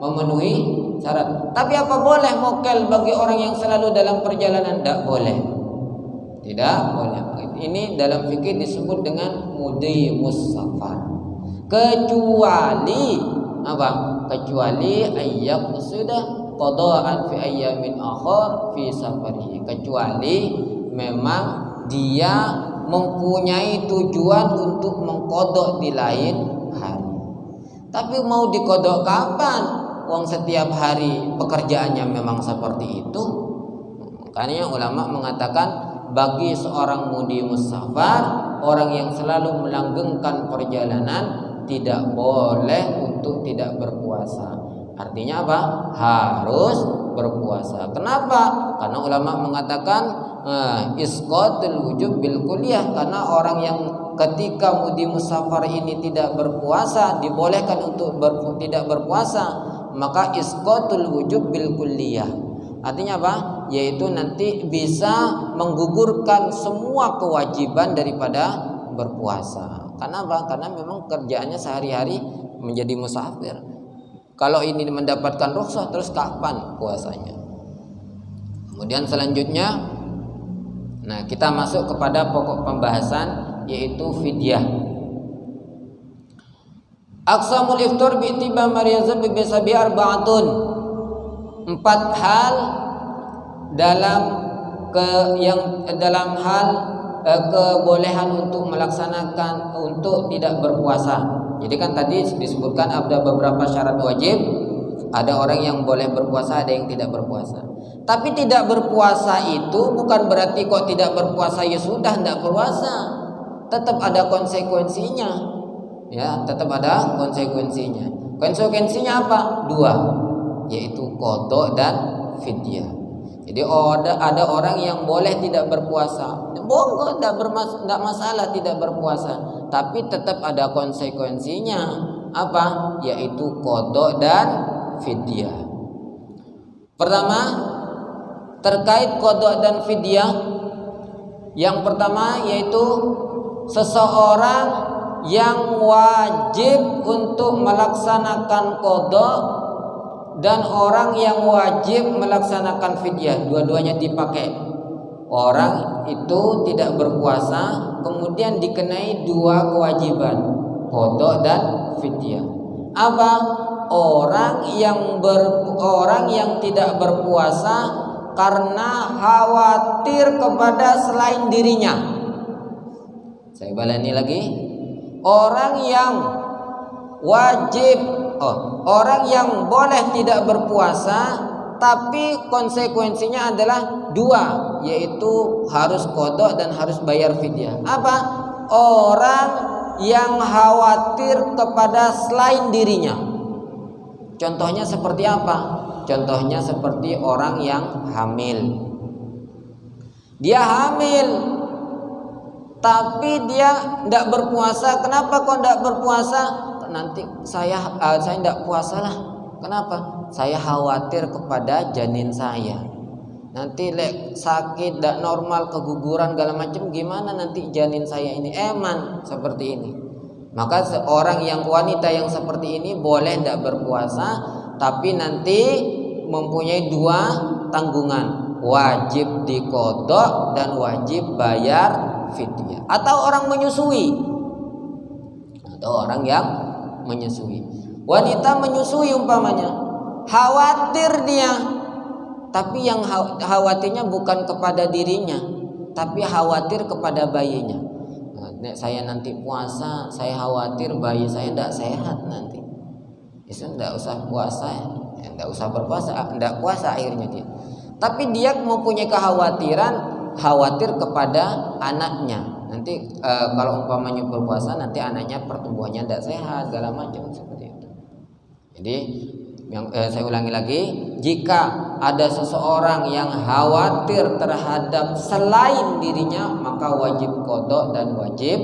memenuhi syarat. Tapi apa boleh mokel bagi orang yang selalu dalam perjalanan? Tidak boleh, tidak boleh. Ini dalam fikih disebut dengan mudi musafar. Kecuali apa? Kecuali ayyak sudah qada'an fi ayyamin akhar fi safarihi. Kecuali memang dia mempunyai tujuan untuk mengkodok di lain hari. Tapi mau dikodok kapan? Uang setiap hari pekerjaannya memang seperti itu. Makanya ulama mengatakan bagi seorang mudi musafar, orang yang selalu melanggengkan perjalanan, tidak boleh untuk tidak berpuasa. Artinya apa? Harus berpuasa. Kenapa? Karena ulama mengatakan isqatul wujub bil kulliyah, karena orang yang ketika mudi musafar ini tidak berpuasa, dibolehkan untuk tidak berpuasa, maka isqatul wujub bil kulliyah. Artinya apa? Yaitu nanti bisa menggugurkan semua kewajiban daripada berpuasa. Karena apa? Karena memang kerjaannya sehari-hari menjadi musafir. Kalau ini mendapatkan rukhsah, terus kapan puasanya? Kemudian selanjutnya, nah kita masuk kepada pokok pembahasan, yaitu fidyah. Aqsamul iftar bi'tiba mariyazun bisabi arba'atun. 4 hal dalam hal kebolehan untuk melaksanakan untuk tidak berpuasa. Jadi kan tadi disebutkan ada beberapa syarat wajib, ada orang yang boleh berpuasa, ada yang tidak berpuasa. Tapi tidak berpuasa itu bukan berarti kok tidak berpuasa ya sudah tidak berpuasa. Tetap ada konsekuensinya. Ya, tetap ada konsekuensinya. Konsekuensinya apa? 2, yaitu qada dan fidyah. Jadi ada orang yang boleh tidak berpuasa. Monggo tidak masalah tidak berpuasa, tapi tetap ada konsekuensinya. Apa? Yaitu qada dan fidyah. Pertama, terkait qada dan fidyah, yang pertama yaitu seseorang yang wajib untuk melaksanakan qada dan orang yang wajib melaksanakan fidyah, dua-duanya dipakai. Orang itu tidak berpuasa kemudian dikenai 2 kewajiban, qada dan fidyah. Apa? Orang yang tidak berpuasa karena khawatir kepada selain dirinya. Saya balani lagi. Orang yang boleh tidak berpuasa, tapi konsekuensinya adalah 2, yaitu harus qada dan harus bayar fidyah. Apa? Orang yang khawatir kepada selain dirinya. Contohnya seperti apa? Contohnya seperti orang yang hamil. Dia hamil, tapi dia tidak berpuasa. Kenapa kok tidak berpuasa? Nanti saya tidak puasa lah. Kenapa? Saya khawatir kepada janin saya. Nanti sakit, tidak normal, keguguran segala macam, gimana nanti janin saya ini? Eman seperti ini. Maka seorang yang wanita yang seperti ini boleh tidak berpuasa, tapi nanti mempunyai 2 tanggungan, wajib diqada dan wajib bayar fidyah. Atau orang menyusui, atau orang yang menyusui. Wanita menyusui umpamanya, khawatir dia, tapi yang khawatirnya bukan kepada dirinya, tapi khawatir kepada bayinya. Nek saya nanti puasa, saya khawatir bayi saya tidak sehat nanti. Itu tidak usah puasa, tidak usah berpuasa, tidak puasa akhirnya dia. Tapi dia mempunyai kekhawatiran, khawatir kepada anaknya. Nanti kalau umpamanya berpuasa, nanti anaknya pertumbuhannya tidak sehat, segala macam seperti itu. Jadi saya ulangi lagi, jika ada seseorang yang khawatir terhadap selain dirinya, maka wajib qada dan wajib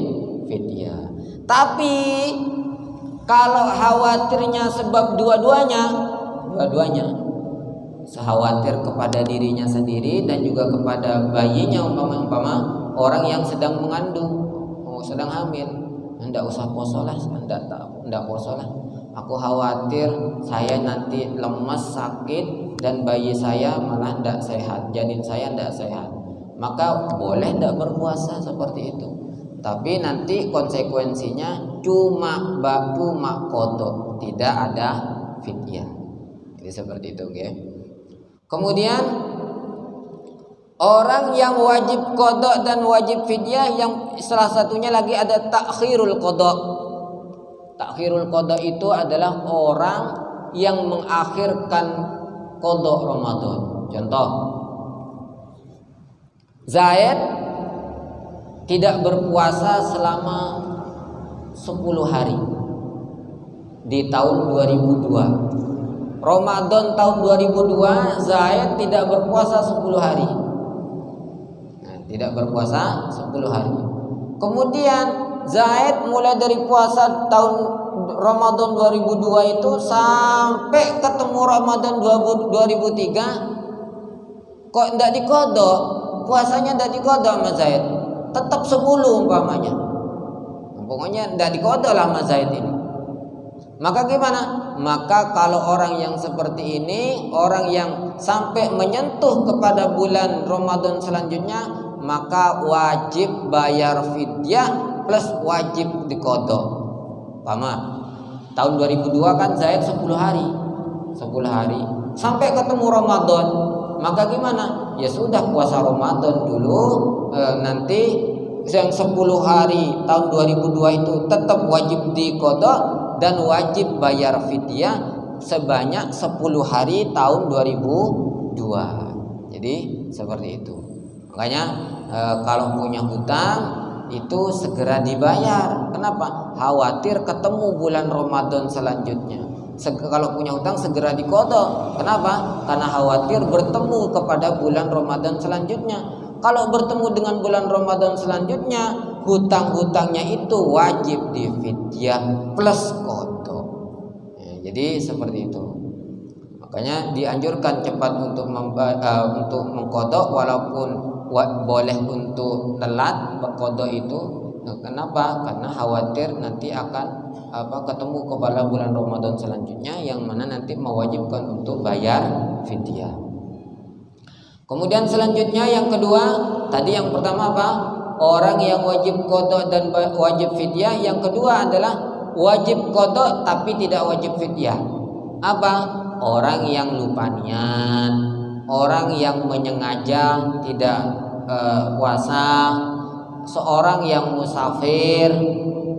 fidyah. Tapi kalau khawatirnya sebab dua-duanya khawatir kepada dirinya sendiri dan juga kepada bayinya, umpama orang yang sedang mengandung, sedang hamil, tidak usah poso lah, tidak poso lah. Aku khawatir saya nanti lemas, sakit, dan bayi saya malah tidak sehat, janin saya tidak sehat. Maka boleh tidak berpuasa seperti itu. Tapi nanti konsekuensinya cuma qada, tidak ada fidyah. Jadi seperti itu, okay? Kemudian orang yang wajib qada dan wajib fidyah, yang salah satunya lagi ada takhirul qada. Takhirul qada itu adalah orang yang mengakhirkan qada Ramadan. Contoh, Zaid tidak berpuasa selama 10 hari di tahun 2002. Ramadan tahun 2002 Zaid tidak berpuasa 10 hari. Tidak berpuasa 10 hari. Kemudian Zaid mulai dari puasa tahun Ramadan 2002 itu sampai ketemu Ramadan 2003 kok tidak dikodok, puasanya tidak dikodok sama Zaid, tetap 10 umpamanya. Pokoknya tidak dikodok lah sama Zaid ini. Maka gimana? Maka kalau orang yang seperti ini, orang yang sampai menyentuh kepada bulan Ramadan selanjutnya, maka wajib bayar fidyah plus wajib dikodok. Paham? Tahun 2002 kan Zaid 10 hari sampai ketemu Ramadan. Maka gimana? Ya sudah, puasa Ramadan dulu, nanti yang 10 hari tahun 2002 itu tetap wajib dikodok dan wajib bayar fidyah sebanyak 10 hari tahun 2002. Jadi seperti itu. Makanya kalau punya hutang itu segera dibayar. Kenapa? Khawatir ketemu bulan Ramadan selanjutnya. Kalau punya hutang segera dikodok. Kenapa? Karena khawatir bertemu kepada bulan Ramadan selanjutnya. Kalau bertemu dengan bulan Ramadan selanjutnya, hutang-hutangnya itu wajib difidyah plus kodok. Ya, jadi seperti itu. Makanya dianjurkan cepat untuk mengkodok, walaupun boleh untuk telat berkodok itu. Kenapa? Karena khawatir nanti akan ketemu kepada bulan Ramadan selanjutnya yang mana nanti mewajibkan untuk bayar fidyah. Kemudian selanjutnya yang kedua, tadi yang pertama apa? Orang yang wajib qada dan wajib fidyah. Yang kedua adalah wajib qada tapi tidak wajib fidyah. Apa? Orang yang lupa niat, orang yang menyengaja tidak puasa, seorang yang musafir,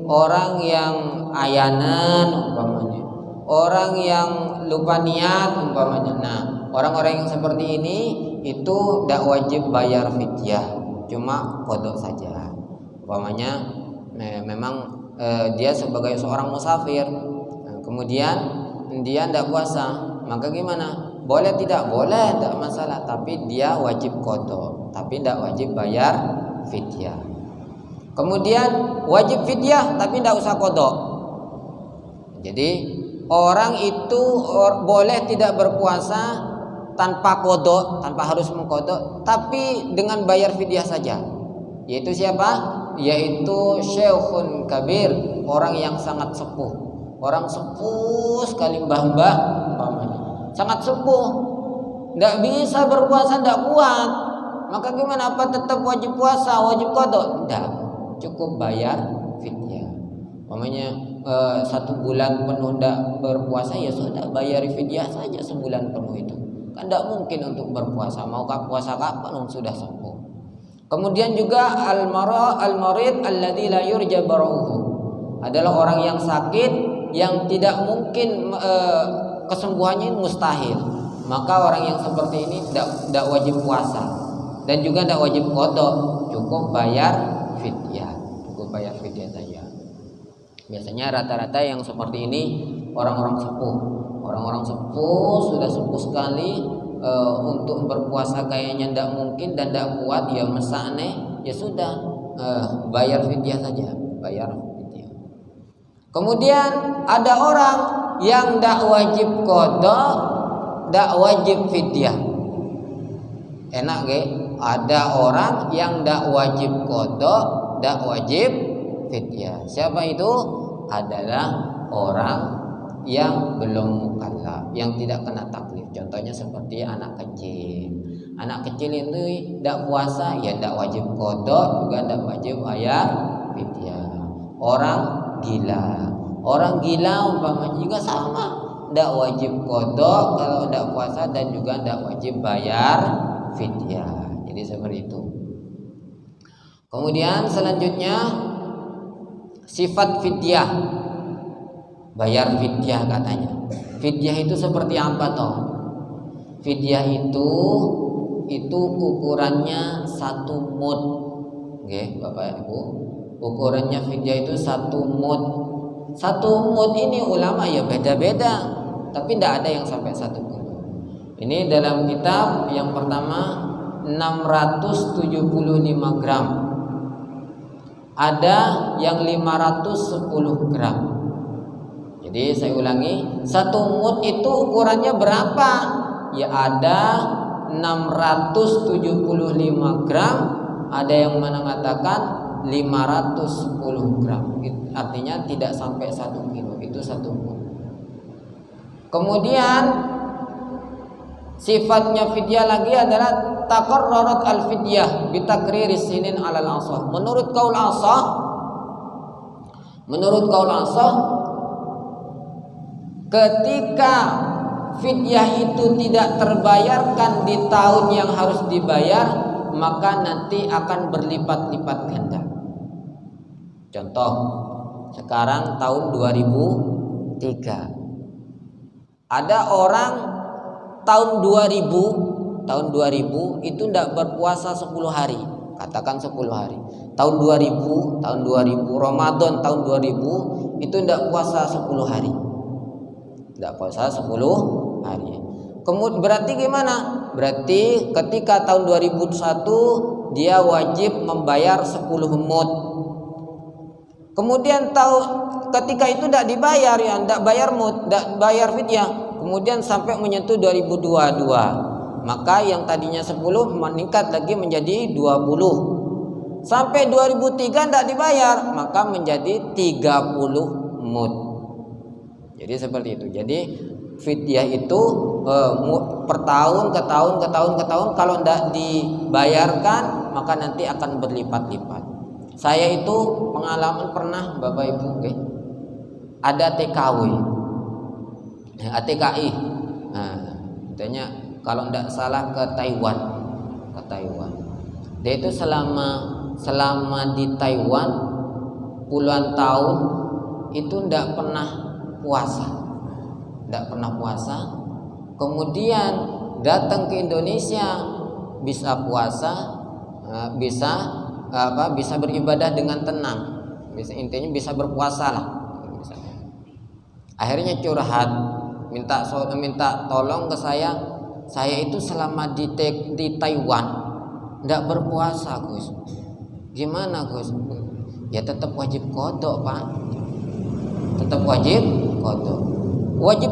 orang yang ayanan umpamanya, orang yang lupa niat umpamanya. Nah, orang-orang yang seperti ini itu tidak wajib bayar fidyah, cuma qada saja. Umpamanya memang dia sebagai seorang musafir, kemudian dia tidak puasa, maka gimana? Boleh tidak? Boleh, tidak masalah, tapi dia wajib qada, tapi tidak wajib bayar fidyah. Kemudian wajib fidyah tapi tidak usah qada. Jadi orang itu boleh tidak berpuasa tanpa qada, tanpa harus mengqada, tapi dengan bayar fidyah saja. Yaitu siapa? Yaitu syekhun kabir, orang yang sangat sepuh. Orang sepuh sekali, mbah-mbah umpamanya. Sangat sepuh. Tidak bisa berpuasa, tidak kuat. Maka gimana? Apa tetap wajib puasa, wajib qada? Tidak. Cukup bayar fidyah. Umpamanya 1 bulan penuh tidak berpuasa, ya sudah bayar fidyah saja sebulan penuh itu. Kan tidak mungkin untuk berpuasa, mau puasa kapan sudah sembuh. Kemudian juga al-marid alladzi la yurja bara'uhu, adalah orang yang sakit yang tidak mungkin kesembuhannya mustahil. Maka orang yang seperti ini tidak wajib puasa dan juga tidak wajib qada, cukup bayar fidyah, saja. Biasanya rata-rata yang seperti ini orang-orang sepuh. Orang-orang sepuh sudah sepuh sekali, untuk berpuasa kayaknya tidak mungkin dan tidak kuat, ya mesane, ya sudah bayar fidyah saja, bayar fidyah. Kemudian ada orang yang tidak wajib qada, tidak wajib fidyah. Enak ge? Ada orang yang tidak wajib qada, tidak wajib fidyah. Siapa itu? Adalah orang yang belum mukallaf, yang tidak kena taklif. Contohnya seperti anak kecil. Anak kecil itu tidak puasa, ya tidak wajib qada, juga tidak wajib bayar fidyah. Orang gila umpamanya juga sama, tidak wajib qada kalau tidak puasa dan juga tidak wajib bayar fidyah. Jadi seperti itu. Kemudian selanjutnya sifat fidyah. Bayar fidyah katanya. Fidyah itu seperti apa toh? Fidyah itu ukurannya 1 mud. Oke, Bapak Ibu. Ukurannya fidyah itu 1 mud. 1 mud ini ulama ya beda-beda, tapi tidak ada yang sampai 1 mud. Ini dalam kitab yang pertama 675 gram. ada yang 510 gram. Jadi saya ulangi, 1 mud itu ukurannya berapa? Ya ada 675 gram, ada yang mengatakan 510 gram. Artinya tidak sampai 1 kilo, itu 1 mud. Kemudian sifatnya fidyah lagi adalah taqarrarat al-fidyah bi takriri sinin 'alal asah. Menurut qaul asah, ketika fidyah itu tidak terbayarkan di tahun yang harus dibayar, maka nanti akan berlipat-lipat ganda. Contoh, sekarang tahun 2003. Ada orang tahun 2000 itu tidak berpuasa 10 hari, katakan 10 hari. Tahun 2000 Ramadan tahun 2000 itu tidak puasa 10 hari. Tidak puasa 10 hari. Kemudian berarti gimana? Berarti ketika tahun 2001 dia wajib membayar 10 mud. Kemudian ketika itu tidak dibayar, ya tidak bayar mud, tidak bayar fidyah. Kemudian sampai menyentuh 2022, maka yang tadinya 10 meningkat lagi menjadi 20. Sampai 2003 tidak dibayar, maka menjadi 30 mud. Jadi seperti itu. Jadi fidyah itu per tahun ke tahun. Kalau tidak dibayarkan, maka nanti akan berlipat-lipat. Saya itu pengalaman pernah, Bapak Ibu, ada TKW, ATKI. Katanya kalau tidak salah ke Taiwan. Dia itu selama di Taiwan puluhan tahun itu tidak pernah puasa. Kemudian datang ke Indonesia bisa puasa, bisa beribadah dengan tenang, intinya bisa berpuasa lah. Akhirnya curhat, minta tolong ke saya itu selama di Taiwan tidak berpuasa, Gus. Gimana, Gus? Ya tetap wajib qadha, Pak. Tetap wajib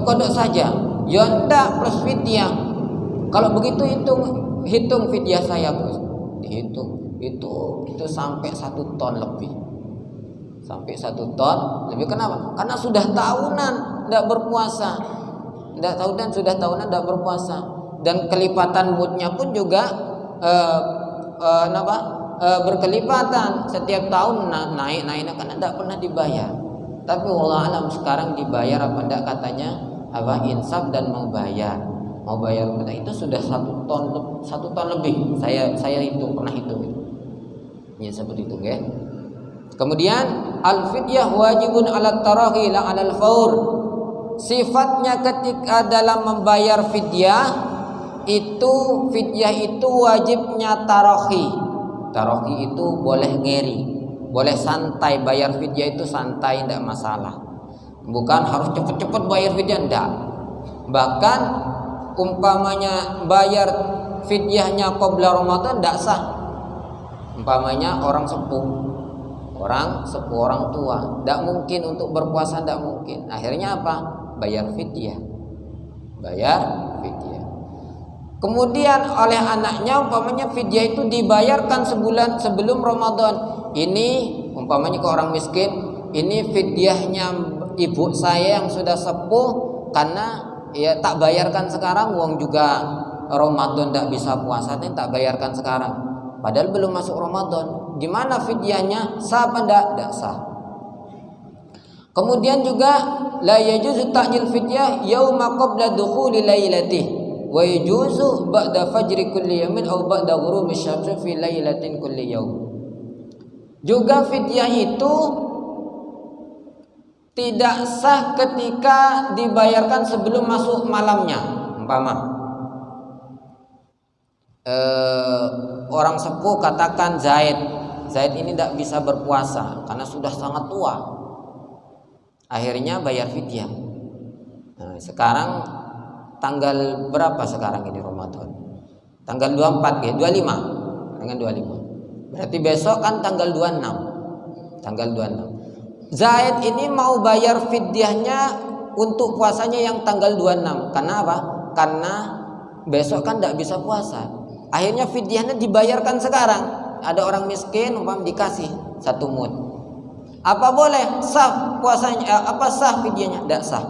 qadha saja. Ya enggak plus fidyah. Kalau begitu hitung fidyah saya, Gus. Dihitung. Itu sampai 1 ton lebih. Kenapa? Karena sudah tahunan tidak berpuasa. Dan kelipatan mudnya pun juga berkelipatan setiap tahun, naik karena tidak pernah dibayar. Tapi wallahu alam sekarang dibayar apa tidak, katanya insaf dan mau bayar itu sudah 1 ton lebih. Saya pernah hitung. Ya seperti itu, ya. Kemudian al-fidyah wajibun 'ala tarahi la 'alal faur. Sifatnya ketika dalam membayar fidyah itu wajibnya tarahi. Tarahi itu boleh ngeri, boleh santai. Bayar fidyah itu santai, tidak masalah. Bukan harus cepat-cepat bayar fidyah, tidak. Bahkan umpamanya bayar fidyahnya qabla Ramadan tidak sah. Umpamanya orang sepuh, orang tua, tidak mungkin untuk berpuasa, tidak mungkin. Akhirnya apa? Bayar fidyah. Kemudian oleh anaknya, umpamanya fidyah itu dibayarkan sebulan sebelum Ramadan. Ini umpamanya ke orang miskin, ini fidyahnya ibu saya yang sudah sepuh, karena ya tak bayarkan sekarang, uang juga Ramadan tidak bisa puasa, tak bayarkan sekarang. Padahal belum masuk Ramadan. Gimana fidyahnya? Sah apa enggak? Tidak sah. Kemudian juga la yajuzu ta'jil fidyah yauma qabla dukhuli lailatih wa yajuzu ba'da fajri kulli yaumin aw ba'da ghurubi syamsi fi lailatin kulli yaum. Juga fidyah itu tidak sah ketika dibayarkan sebelum masuk malamnya. Umpama orang sepuh, katakan Zaid ini tidak bisa berpuasa karena sudah sangat tua. Akhirnya bayar fidyah. Nah, sekarang tanggal berapa sekarang ini Ramadan? Tanggal 24 ya, 25. Dengan 25. Berarti besok kan tanggal 26. Tanggal 26. Zaid ini mau bayar fidyahnya untuk puasanya yang tanggal 26. Karena apa? Karena besok kan tidak bisa puasa. Akhirnya fidyahnya dibayarkan sekarang. Ada orang miskin dikasih 1 mud. Apa boleh sah puasanya? Apa sah fidyahnya? Tidak sah.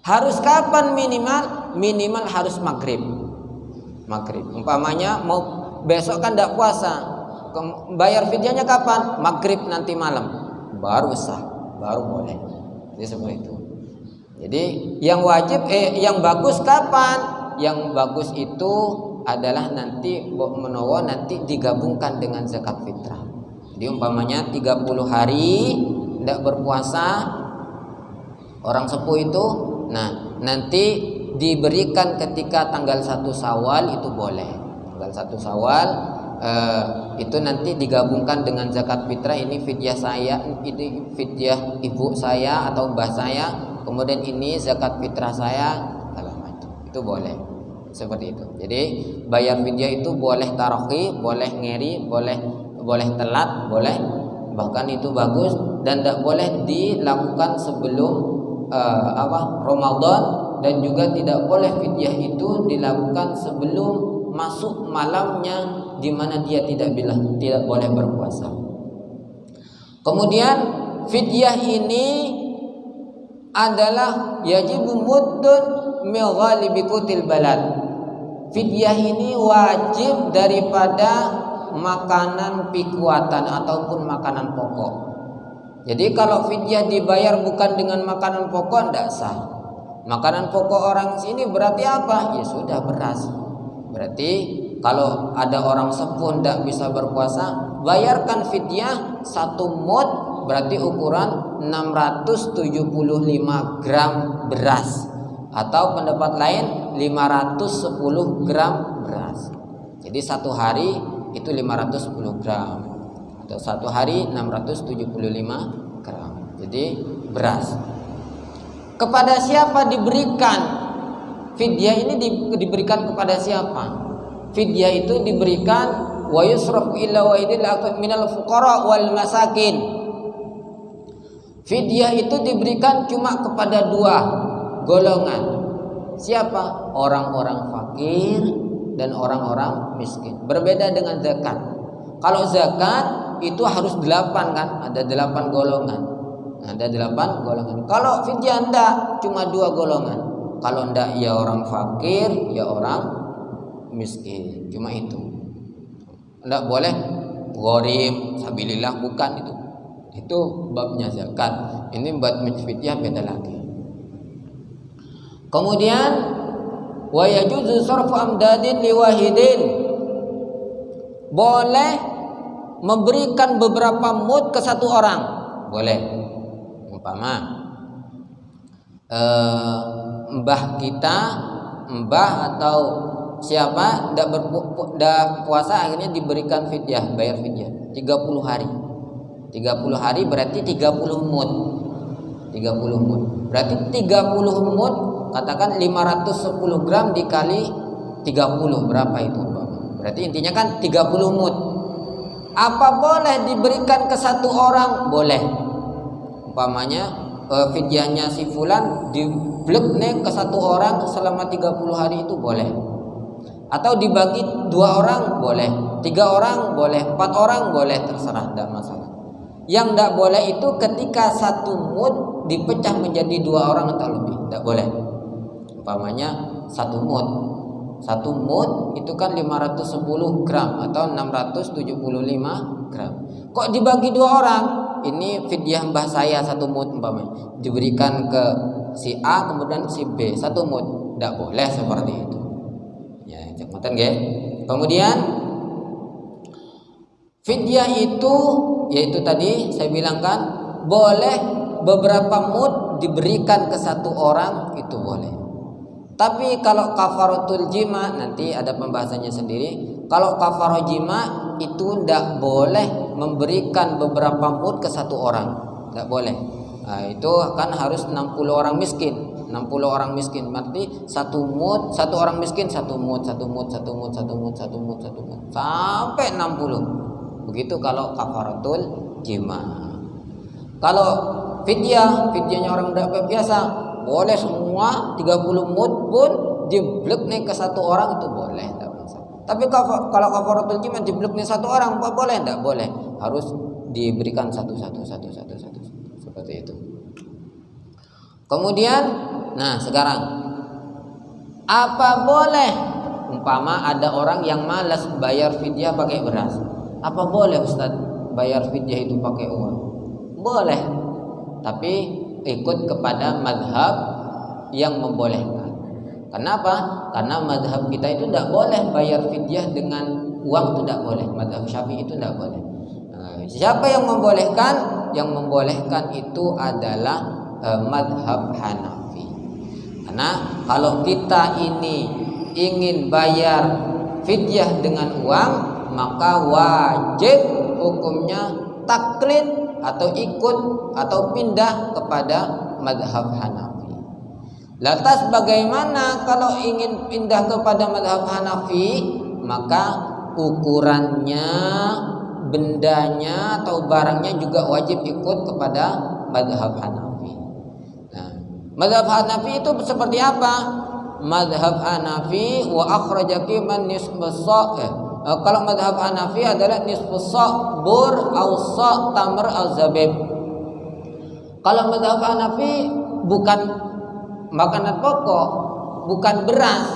Harus kapan minimal? Minimal harus maghrib. Umpamanya mau besok kan tidak puasa. Bayar fidyahnya kapan? Maghrib nanti malam. Baru sah, baru boleh. Jadi seperti itu. Jadi yang wajib yang bagus kapan? Yang bagus itu adalah nanti menawa nanti digabungkan dengan zakat fitrah. Jadi umpamanya 30 hari tidak berpuasa orang sepuh itu, nah nanti diberikan ketika tanggal 1 Syawal itu boleh. Tanggal 1 Syawal itu nanti digabungkan dengan zakat fitrah. Ini fidyah saya, ini fidyah ibu saya atau mbah saya, kemudian ini zakat fitrah saya, itu boleh seperti itu. Jadi bayar fidyah itu boleh tarakhi, boleh ngeri, boleh telat, boleh, bahkan itu bagus, dan tidak boleh dilakukan sebelum Ramadan, dan juga tidak boleh fidyah itu dilakukan sebelum masuk malamnya di mana dia tidak boleh berpuasa. Kemudian fidyah ini adalah yajibu muddun min ghalibi qutil balad. Fidyah ini wajib daripada makanan pikuatan ataupun makanan pokok. Jadi kalau fidyah dibayar bukan dengan makanan pokok tidak sah. Makanan pokok orang sini berarti apa? Ya sudah, beras. Berarti kalau ada orang sepuh tidak bisa berpuasa, bayarkan fidyah 1 mud, berarti ukuran 675 gram beras, atau pendapat lain 510 gram beras. Jadi 1 hari itu 510 gram, atau 1 hari 675 gram. Jadi beras. Kepada siapa diberikan? Fidyah ini diberikan kepada siapa? Fidyah itu diberikan wa yusrafu illa wahidil minal fuqara wal masakin. Fidyah itu diberikan cuma kepada 2 golongan. Siapa? Orang-orang fakir dan orang-orang miskin. Berbeda dengan zakat. Kalau zakat itu harus 8 kan? Ada 8 golongan. Ada 8 golongan. Kalau fidyah enggak, cuma 2 golongan. Kalau enggak ya orang fakir, ya orang miskin. Cuma itu. Enggak boleh gharib, sabilillah, bukan itu. Itu babnya zakat. Ini bab fidyah beda lagi. Kemudian wa yajuzu sarfu amdadin liwahidin. Boleh memberikan beberapa mud ke 1 orang. Boleh. Umpama mbah kita, mbah atau siapa tidak puasa, akhirnya diberikan fidyah, bayar fidyah 30 hari. 30 hari berarti 30 mud. 30 mud. Berarti 30 mud, katakan 510 gram dikali 30, berapa itu? Berarti intinya kan 30 mud. Apa boleh diberikan ke 1 orang? Boleh. Umpamanya fidyahnya si fulan diblek ke 1 orang selama 30 hari itu boleh. Atau dibagi 2 orang boleh, 3 orang boleh, 4 orang boleh, terserah, tidak masalah. Yang tidak boleh itu ketika 1 mud dipecah menjadi 2 orang atau lebih, tidak boleh. Umpamanya 1 mud. 1 mud itu kan 510 gram atau 675 gram. Kok dibagi 2 orang? Ini fidyah mbah saya 1 mud umpamanya, diberikan ke si A kemudian si B 1 mud. Tidak boleh seperti itu. Ya, cepetan nggih. Kemudian fidyah itu yaitu tadi saya bilangkan boleh beberapa mud diberikan ke 1 orang, itu boleh. Tapi kalau kafaratul jima nanti ada pembahasannya sendiri. Kalau kafarah jima itu tidak boleh memberikan beberapa mud ke 1 orang, tidak boleh. Nah, itu kan harus 60 orang miskin. 60 orang miskin berarti 1 mud, 1 orang miskin 1 mud, 1 mud, 1 mud, 1 mud, 1 mud, 1 mud sampai 60. Begitu kalau kafaratul jima. Kalau fidyahnya orang tidak biasa, boleh semua 30 mud pun diblek nih ke satu orang itu boleh, tidak masalah. Tapi kalau kafaratul jima diblek nih satu orang, boleh tidak? Boleh, harus diberikan satu seperti itu. Kemudian, nah sekarang apa boleh umpama ada orang yang malas bayar fidyah pakai beras, apa boleh Ustaz bayar fidyah itu pakai uang? Boleh, tapi ikut kepada mazhab yang membolehkan. Kenapa? Karena mazhab kita itu tidak boleh bayar fidyah dengan uang, itu tidak boleh. Mazhab Syafi'i itu tidak boleh. Siapa yang membolehkan? Yang membolehkan itu adalah mazhab Hanafi. Karena kalau kita ini ingin bayar fidyah dengan uang, maka wajib hukumnya taklid atau ikut atau pindah kepada mazhab Hanafi. Lantas bagaimana kalau ingin pindah kepada mazhab Hanafi? Maka ukurannya, bendanya atau barangnya juga wajib ikut kepada mazhab Hanafi. Nah, mazhab Hanafi itu seperti apa? Mazhab Hanafi wa akhrajaki man nisbus kalau mazhab Hanafi adalah nisfus sa' bur au sa' tamr al zabib. Kalau mazhab Hanafi bukan makanan pokok, bukan beras.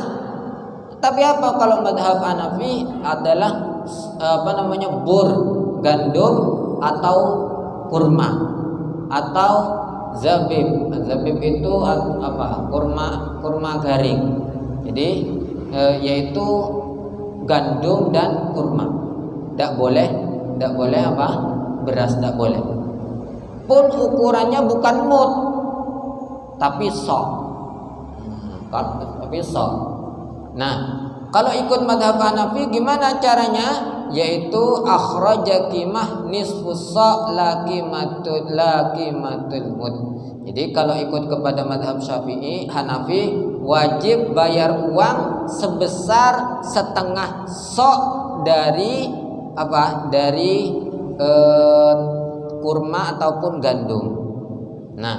Tapi apa kalau mazhab Hanafi adalah bur, gandum atau kurma atau zabib. Zabib itu apa? Kurma garing. Jadi yaitu gandum dan kurma. Tidak boleh apa? Beras tidak boleh. Pun ukurannya bukan mud, tapi sok. Tapi sok. Nah, kalau ikut mazhab Hanafi gimana caranya? Yaitu akhrajaki mah nisfus sa' laqimatul mud. Jadi kalau ikut kepada mazhab Syafi'i, Hanafi wajib bayar uang sebesar setengah sok dari apa? Dari kurma ataupun gandum. Nah,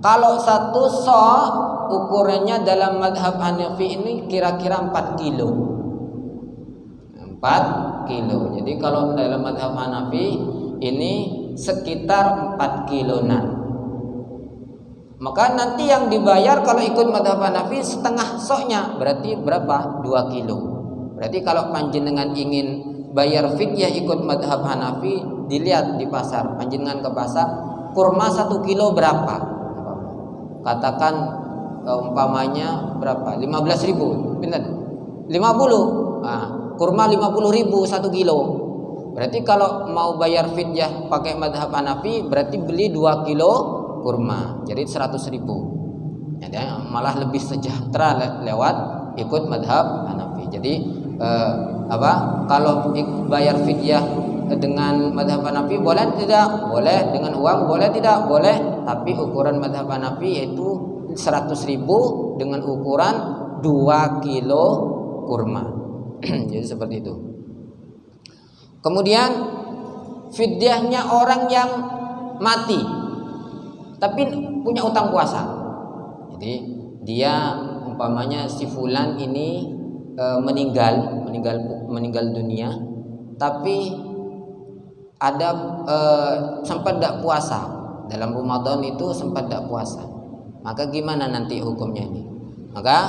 kalau satu sok ukurannya dalam mazhab Hanafi ini kira-kira 4 kilo. 4 kilo. Jadi kalau dalam mazhab Hanafi ini sekitar 4 kilonan. Maka nanti yang dibayar kalau ikut mazhab Hanafi setengah soknya berarti berapa? 2 kilo. Berarti kalau panjenengan ingin bayar fidyah ikut mazhab Hanafi, dilihat di pasar. Panjenengan ke pasar, kurma 1 kilo berapa? Katakan umpamanya berapa? 15.000. Benar? 50. Nah, kurma 50.000 1 kilo. Berarti kalau mau bayar fidyah pakai mazhab Hanafi berarti beli 2 kilo kurma, jadi 100.000. Jadi malah lebih sejahtera lewat ikut mazhab Hanafi. Jadi kalau bayar fidyah dengan mazhab Hanafi boleh tidak? Boleh. Dengan uang boleh tidak? Boleh. Tapi ukuran mazhab Hanafi yaitu 100.000 dengan ukuran 2 kilo kurma. Jadi seperti itu. Kemudian fidyahnya orang yang mati tapi punya utang puasa. Jadi dia umpamanya si fulan ini meninggal dunia, tapi ada sempat tidak puasa dalam Ramadan itu, sempat tidak puasa. Maka gimana nanti hukumnya ini? Maka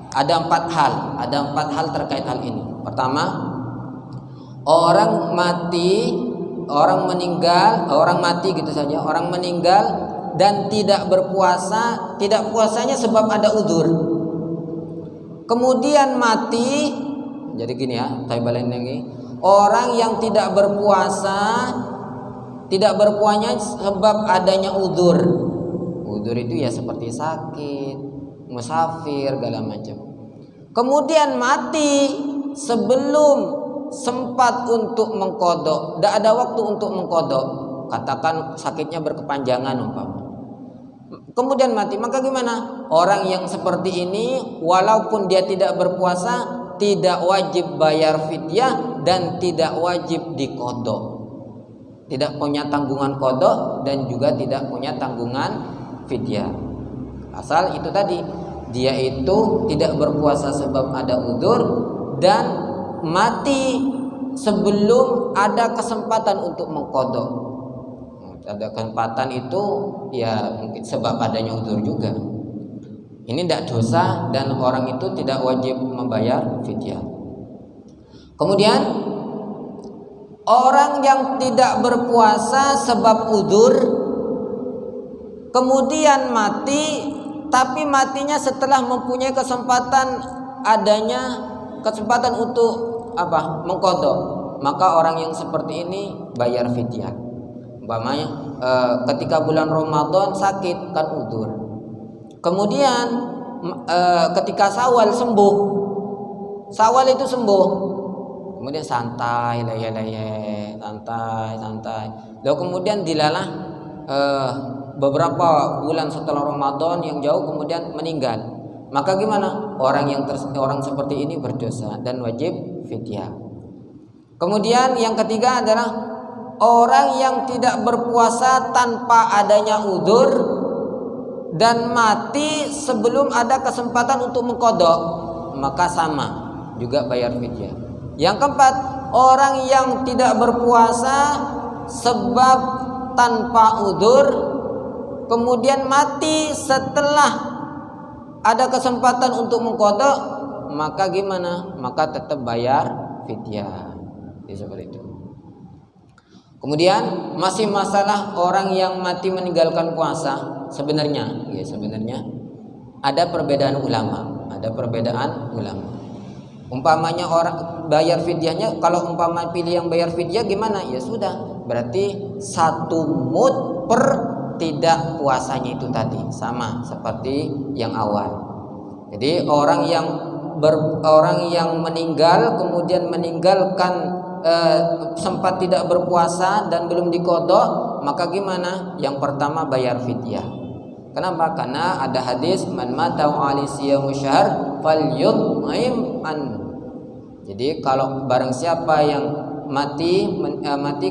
ada 4 hal terkait hal ini. Pertama, orang meninggal dan tidak berpuasa, tidak puasanya sebab ada udzur. Kemudian mati, jadi gini ya, saya balik lagi. Orang yang tidak berpuasanya sebab adanya udzur. Udzur itu ya seperti sakit, musafir, segala macam. Kemudian mati sebelum sempat untuk mengkodok, tidak ada waktu untuk mengkodok. Katakan sakitnya berkepanjangan umpama. Kemudian mati, maka gimana? Orang yang seperti ini walaupun dia tidak berpuasa, tidak wajib bayar fidyah dan tidak wajib dikodok. tidak punya tanggungan qada dan juga tidak punya tanggungan fidyah. Asal itu tadi, dia itu tidak berpuasa sebab ada udzur dan mati sebelum ada kesempatan untuk mengqada. Ada kesempatan itu ya mungkin sebab adanya udzur juga. Ini tidak dosa dan orang itu tidak wajib membayar fidyah. Kemudian orang yang tidak berpuasa sebab udzur kemudian mati, tapi matinya setelah mempunyai adanya kesempatan untuk mengqada, maka orang yang seperti ini bayar fidyah. Umpamanya ketika bulan Ramadan sakit kan udzur, kemudian ketika Syawal itu sembuh, kemudian santai, santai. Lalu kemudian dilalah beberapa bulan setelah Ramadan yang jauh kemudian meninggal. Maka gimana? Orang seperti ini berdosa dan wajib fidyah. Kemudian yang ketiga adalah orang yang tidak berpuasa tanpa adanya udzur dan mati sebelum ada kesempatan untuk mengqada, maka sama juga bayar fidyah. Yang keempat, orang yang tidak berpuasa sebab tanpa udzur kemudian mati setelah ada kesempatan untuk mengqada, maka gimana? Maka tetap bayar fidyah. Seperti itu. Kemudian masih masalah orang yang mati meninggalkan puasa, sebenarnya ada perbedaan ulama. Umpamanya orang bayar fidyahnya, kalau umpama pilih yang bayar fidyah gimana? Ya sudah, berarti 1 mud per tidak puasanya itu tadi, sama seperti yang awal. Jadi orang yang meninggal kemudian meninggalkan sempat tidak berpuasa dan belum diqada, maka gimana? Yang pertama bayar fidyah. Kenapa? Karena ada hadis man mata ali siyamu syahr falyut'im an. Jadi kalau barang siapa yang mati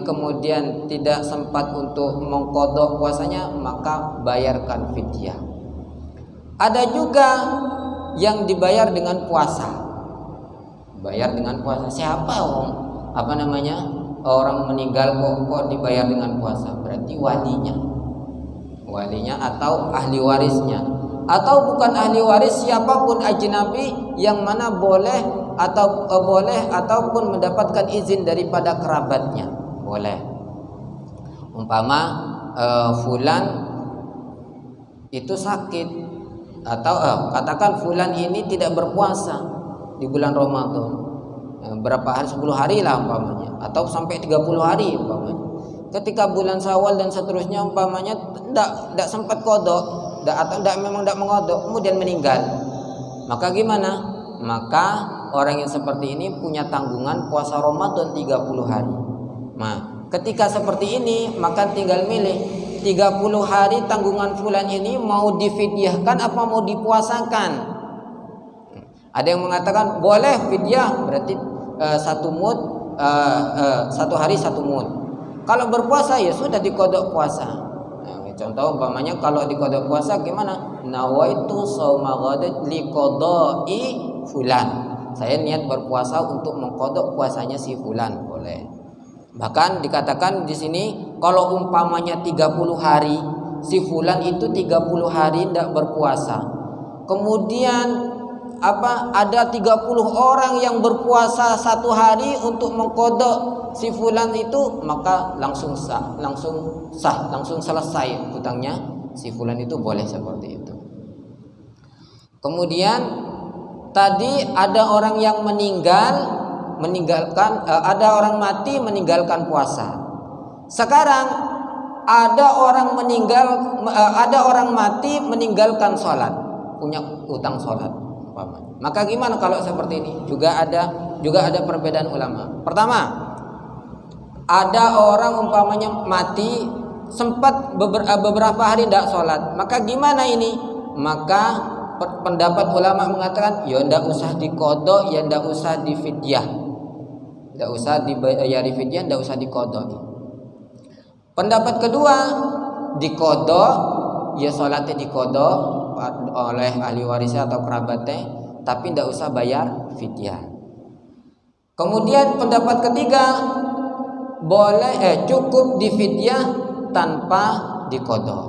kemudian tidak sempat untuk mengqada puasanya, maka bayarkan fidyah. Ada juga yang dibayar dengan puasa. Bayar dengan puasa. Siapa orang meninggal kok dibayar dengan puasa? Berarti walinya atau ahli warisnya, atau bukan ahli waris, siapapun ajnabi yang mana boleh ataupun mendapatkan izin daripada kerabatnya, boleh. Umpama fulan itu sakit, atau katakan fulan ini tidak berpuasa di bulan Ramadan, berapa hari, 10 hari lah umpamanya, atau sampai 30 hari umpamanya. Ketika bulan Syawal dan seterusnya umpamanya tidak sempat qada, atau memang tidak mengqada, kemudian meninggal, maka gimana? Maka orang yang seperti ini punya tanggungan puasa Ramadan 30 hari. Nah, ketika seperti ini maka tinggal milih 30 hari tanggungan fulan ini mau difidyahkan apa mau dipuasakan. Ada yang mengatakan boleh fidyah, berarti 1 mud, 1 hari 1 mud. Kalau berpuasa ya sudah diqada puasa. Nah, contoh umpamanya kalau diqada puasa gimana? Nawaitu shauma ghadat liqada'i fulan. Saya niat berpuasa untuk mengqada puasanya si fulan, boleh. Bahkan dikatakan di sini kalau umpamanya 30 hari, si fulan itu 30 hari tidak berpuasa. Kemudian ada 30 orang yang berpuasa 1 hari untuk mengqada si fulan itu, maka langsung selesai hutangnya si fulan itu, boleh seperti itu. Kemudian tadi ada orang yang ada orang mati meninggalkan puasa. Sekarang ada orang mati meninggalkan sholat, punya utang sholat. Maka gimana kalau seperti ini? Juga ada perbedaan ulama. Pertama, ada orang umpamanya mati sempat beberapa hari tidak sholat, maka gimana ini? Maka pendapat ulama mengatakan ya tidak usah diqada, ya tidak usah difidyah, tidak usah dibayar fidyah, tidak usah diqada. Pendapat kedua, dikodok, ya sholatnya dikodok oleh ahli warisnya atau kerabatnya, tapi tidak usah bayar fidyah. Kemudian pendapat ketiga, boleh cukup di fidyah tanpa dikodok,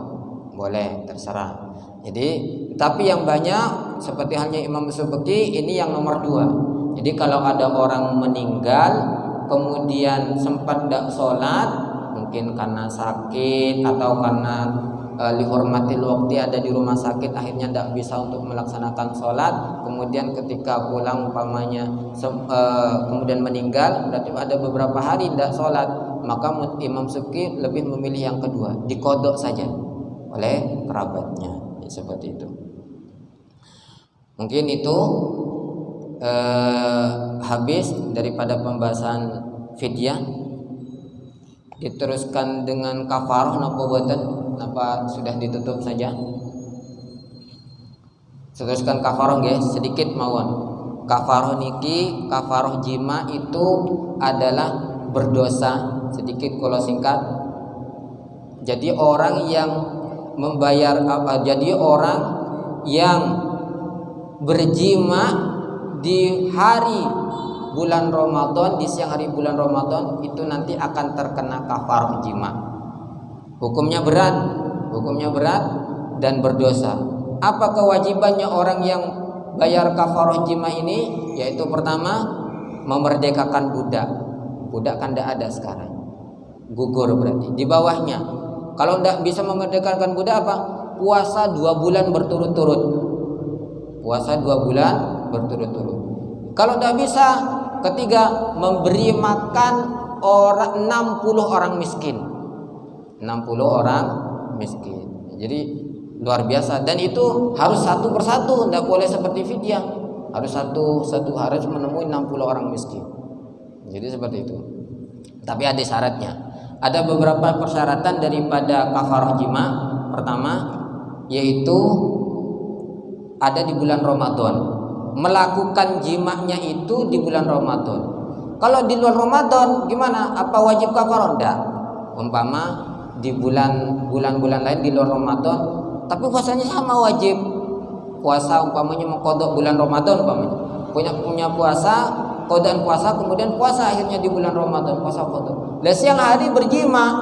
boleh, terserah. Jadi tapi yang banyak seperti halnya Imam Subki ini yang nomor 2. Jadi kalau ada orang meninggal kemudian sempat tidak sholat, mungkin karena sakit atau karena lihurmatil waqti ada di rumah sakit, akhirnya tidak bisa untuk melaksanakan sholat, kemudian ketika pulang umpamanya kemudian meninggal, berarti ada beberapa hari tidak sholat, maka Imam Subki lebih memilih yang kedua, dikodok saja oleh kerabatnya, seperti itu. Mungkin itu habis daripada pembahasan fidyah. Diteruskan dengan kafarah napa boten? Napa sudah ditutup saja? Teruskan kafarah nggih, sedikit mawon. Kafarah niki, kafarah jima itu adalah berdosa, sedikit kalau singkat. Jadi orang yang membayar jadi orang yang berjima di hari bulan Ramadan, di siang hari bulan Ramadan, itu nanti akan terkena kafarah jima. Hukumnya berat dan berdosa. Apa kewajibannya orang yang bayar kafarah jima ini? Yaitu pertama, memerdekakan budak. Budak kan tidak ada sekarang, gugur berarti. Di bawahnya, kalau tidak bisa memerdekakan budak apa? Puasa 2 bulan berturut-turut. Puasa 2 bulan berturut-turut. Kalau tidak bisa, ketiga, memberi makan 60 orang miskin. 60 orang miskin. Jadi luar biasa, dan itu harus satu persatu, tidak boleh seperti fidyah. Harus satu harus menemui 60 orang miskin. Jadi seperti itu. Tapi ada syaratnya. Ada beberapa persyaratan daripada kafarah jima. Pertama, yaitu ada di bulan Ramadan. Melakukan jimanya itu di bulan Ramadan. Kalau di luar Ramadan gimana? Apa wajib kafarah? Enggak. Umpama di bulan-bulan lain di luar Ramadan, tapi puasanya sama wajib. Puasa umpamanya mengkodok bulan Ramadan umpamanya. Punya puasa, kodaan puasa, kemudian puasa akhirnya di bulan Ramadan, puasa kodok. Lah siang hari berjima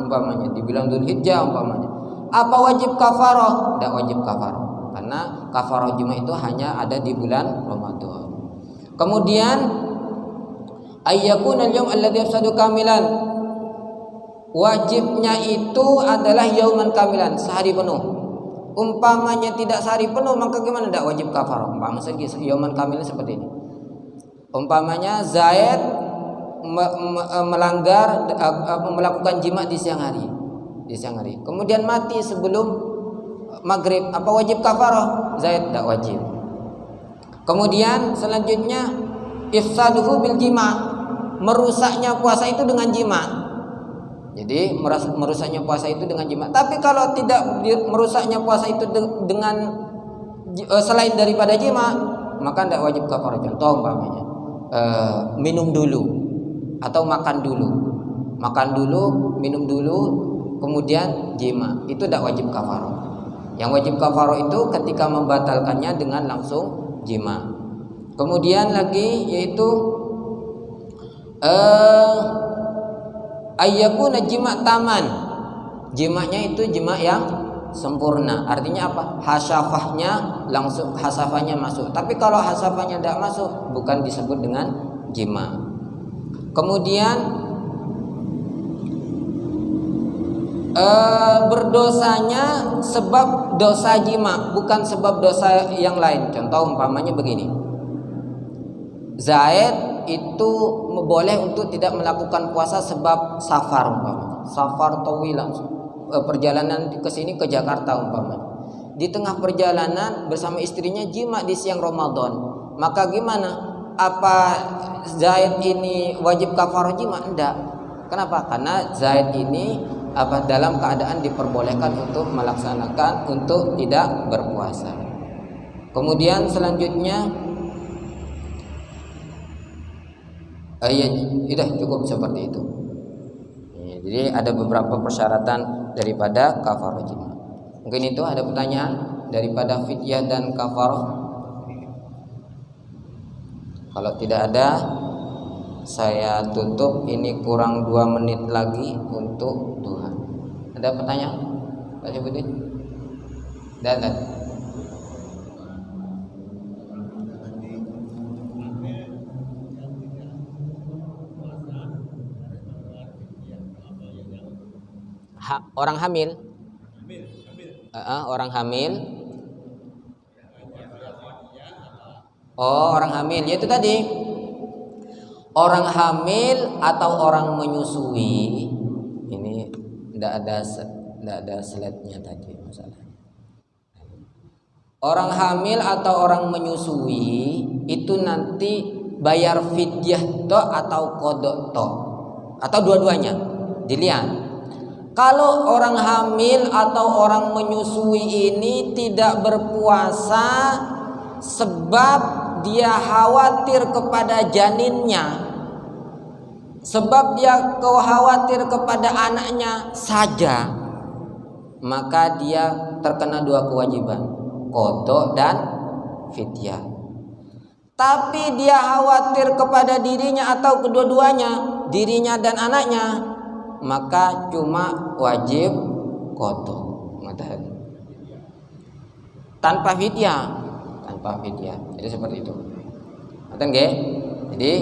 umpamanya di bulan Dzulhijjah umpamanya. Apa wajib kafarah? Enggak wajib kafarah. Karena kafarah jima itu hanya ada di bulan Ramadan. Kemudian ayyakuna al-yawm alladhi yafsadu kamilan. Wajibnya itu adalah yauman kamilan, sehari penuh. Umpamanya tidak sehari penuh, maka gimana? Tidak wajib kafarah. Umpamanya yauman kamilan seperti ini. Umpamanya Zaid melakukan jima di siang hari. Kemudian mati sebelum maghrib, apa wajib kafarah? Zaid tidak wajib. Kemudian selanjutnya ifsaduhu bil jima, merusaknya puasa itu dengan jima. Jadi merusaknya puasa itu dengan jima. Tapi kalau tidak merusaknya puasa itu dengan selain daripada jima, maka tidak wajib kafarah. Contoh umpamanya minum dulu atau makan dulu, minum dulu, kemudian jima, itu tidak wajib kafarah. Yang wajib kafarah itu ketika membatalkannya dengan langsung jima. Kemudian lagi yaitu ayyakuna jima taman. Jimanya itu jima yang sempurna. Artinya apa? Hasafahnya langsung, hasafahnya masuk. Tapi kalau hasafahnya tidak masuk, bukan disebut dengan jima. Kemudian berdosanya sebab dosa jima, bukan sebab dosa yang lain. Contoh umpamanya begini, Zaid itu boleh untuk tidak melakukan puasa sebab safar umpamanya, safar tawil, perjalanan ke sini ke Jakarta umpamanya. Di tengah perjalanan bersama istrinya jima di siang Ramadan, maka gimana? Apa Zaid ini wajib kafarah jima? Enggak. Kenapa? Karena Zaid ini dalam keadaan diperbolehkan untuk melaksanakan, untuk tidak berpuasa. Kemudian selanjutnya ya, sudah cukup seperti itu. Jadi ada beberapa persyaratan daripada kafarah jima. Mungkin itu ada pertanyaan daripada fidyah dan kafarah. Kalau tidak ada, saya tutup. Ini kurang 2 menit lagi untuk duha. Ada pertanyaan Pak Syafudin? Dan orang hamil, orang hamil. Oh, orang hamil, yaitu tadi orang hamil atau orang menyusui. Ini tidak ada slide-nya tadi masalahnya. Orang hamil atau orang menyusui itu nanti bayar fidyah to atau kodok to, atau dua-duanya. Dilihat. Kalau orang hamil atau orang menyusui ini tidak berpuasa sebab dia khawatir kepada janinnya, sebab dia khawatir kepada anaknya saja, maka dia terkena 2 kewajiban, qada dan fidyah. Tapi dia khawatir kepada dirinya atau kedua-duanya, dirinya dan anaknya, maka cuma wajib qada tanpa fidyah, Jadi seperti itu. Ngerti nggih? Jadi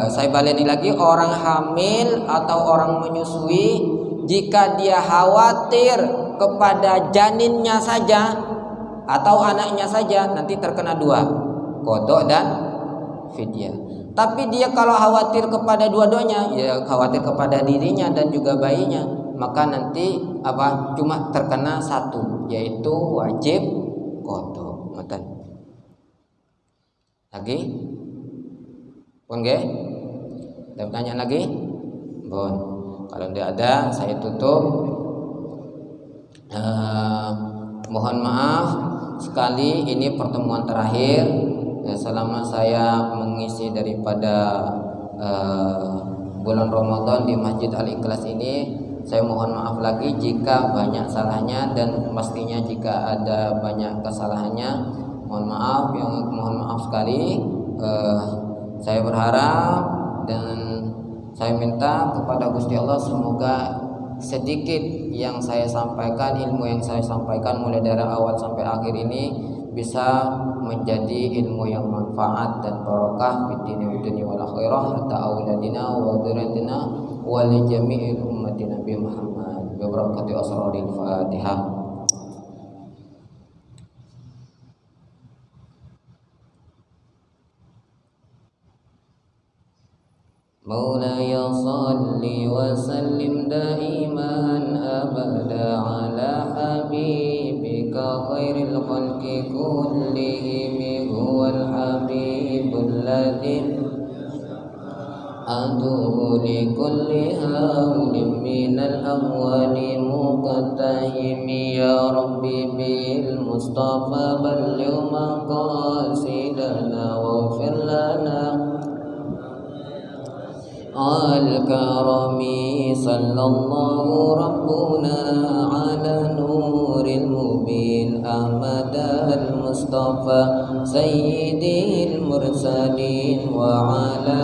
saya baleni lagi, orang hamil atau orang menyusui jika dia khawatir kepada janinnya saja atau anaknya saja, nanti terkena 2, qada dan fidyah. Tapi dia kalau khawatir kepada dua-duanya, ya khawatir kepada dirinya dan juga bayinya, maka nanti cuma terkena 1, yaitu wajib qada. Ngoten. Lagi? Pun nggih? Ada pertanyaan lagi? Bon. Kalau tidak ada, saya tutup. Mohon maaf sekali, ini pertemuan terakhir selama saya mengisi daripada bulan Ramadan di Masjid Al-Ikhlas ini. Saya mohon maaf lagi jika banyak salahnya, dan pastinya jika ada banyak kesalahannya, mohon maaf sekali. Saya berharap dan saya minta kepada Gusti Allah, semoga sedikit yang saya sampaikan, ilmu yang saya sampaikan mulai dari awal sampai akhir ini bisa menjadi ilmu yang manfaat dan barokah fid dunya wal akhirah, hatta auladina wa dzurriyyatina wa li jami'il ummati Nabi Muhammad bi barakati asraril Fatihah. مولاي صل وسلم دائما أبدا على حبيبك خير الخلق كلهم هو الحبيب الذي أدعو لكل هول من الأموال مقتهم يا ربي بالمصطفى بلغ مقاصدنا واغفر لنا الكرم صلى الله ربنا على نور المبين أحمد المصطفى سيد المرسلين وعلى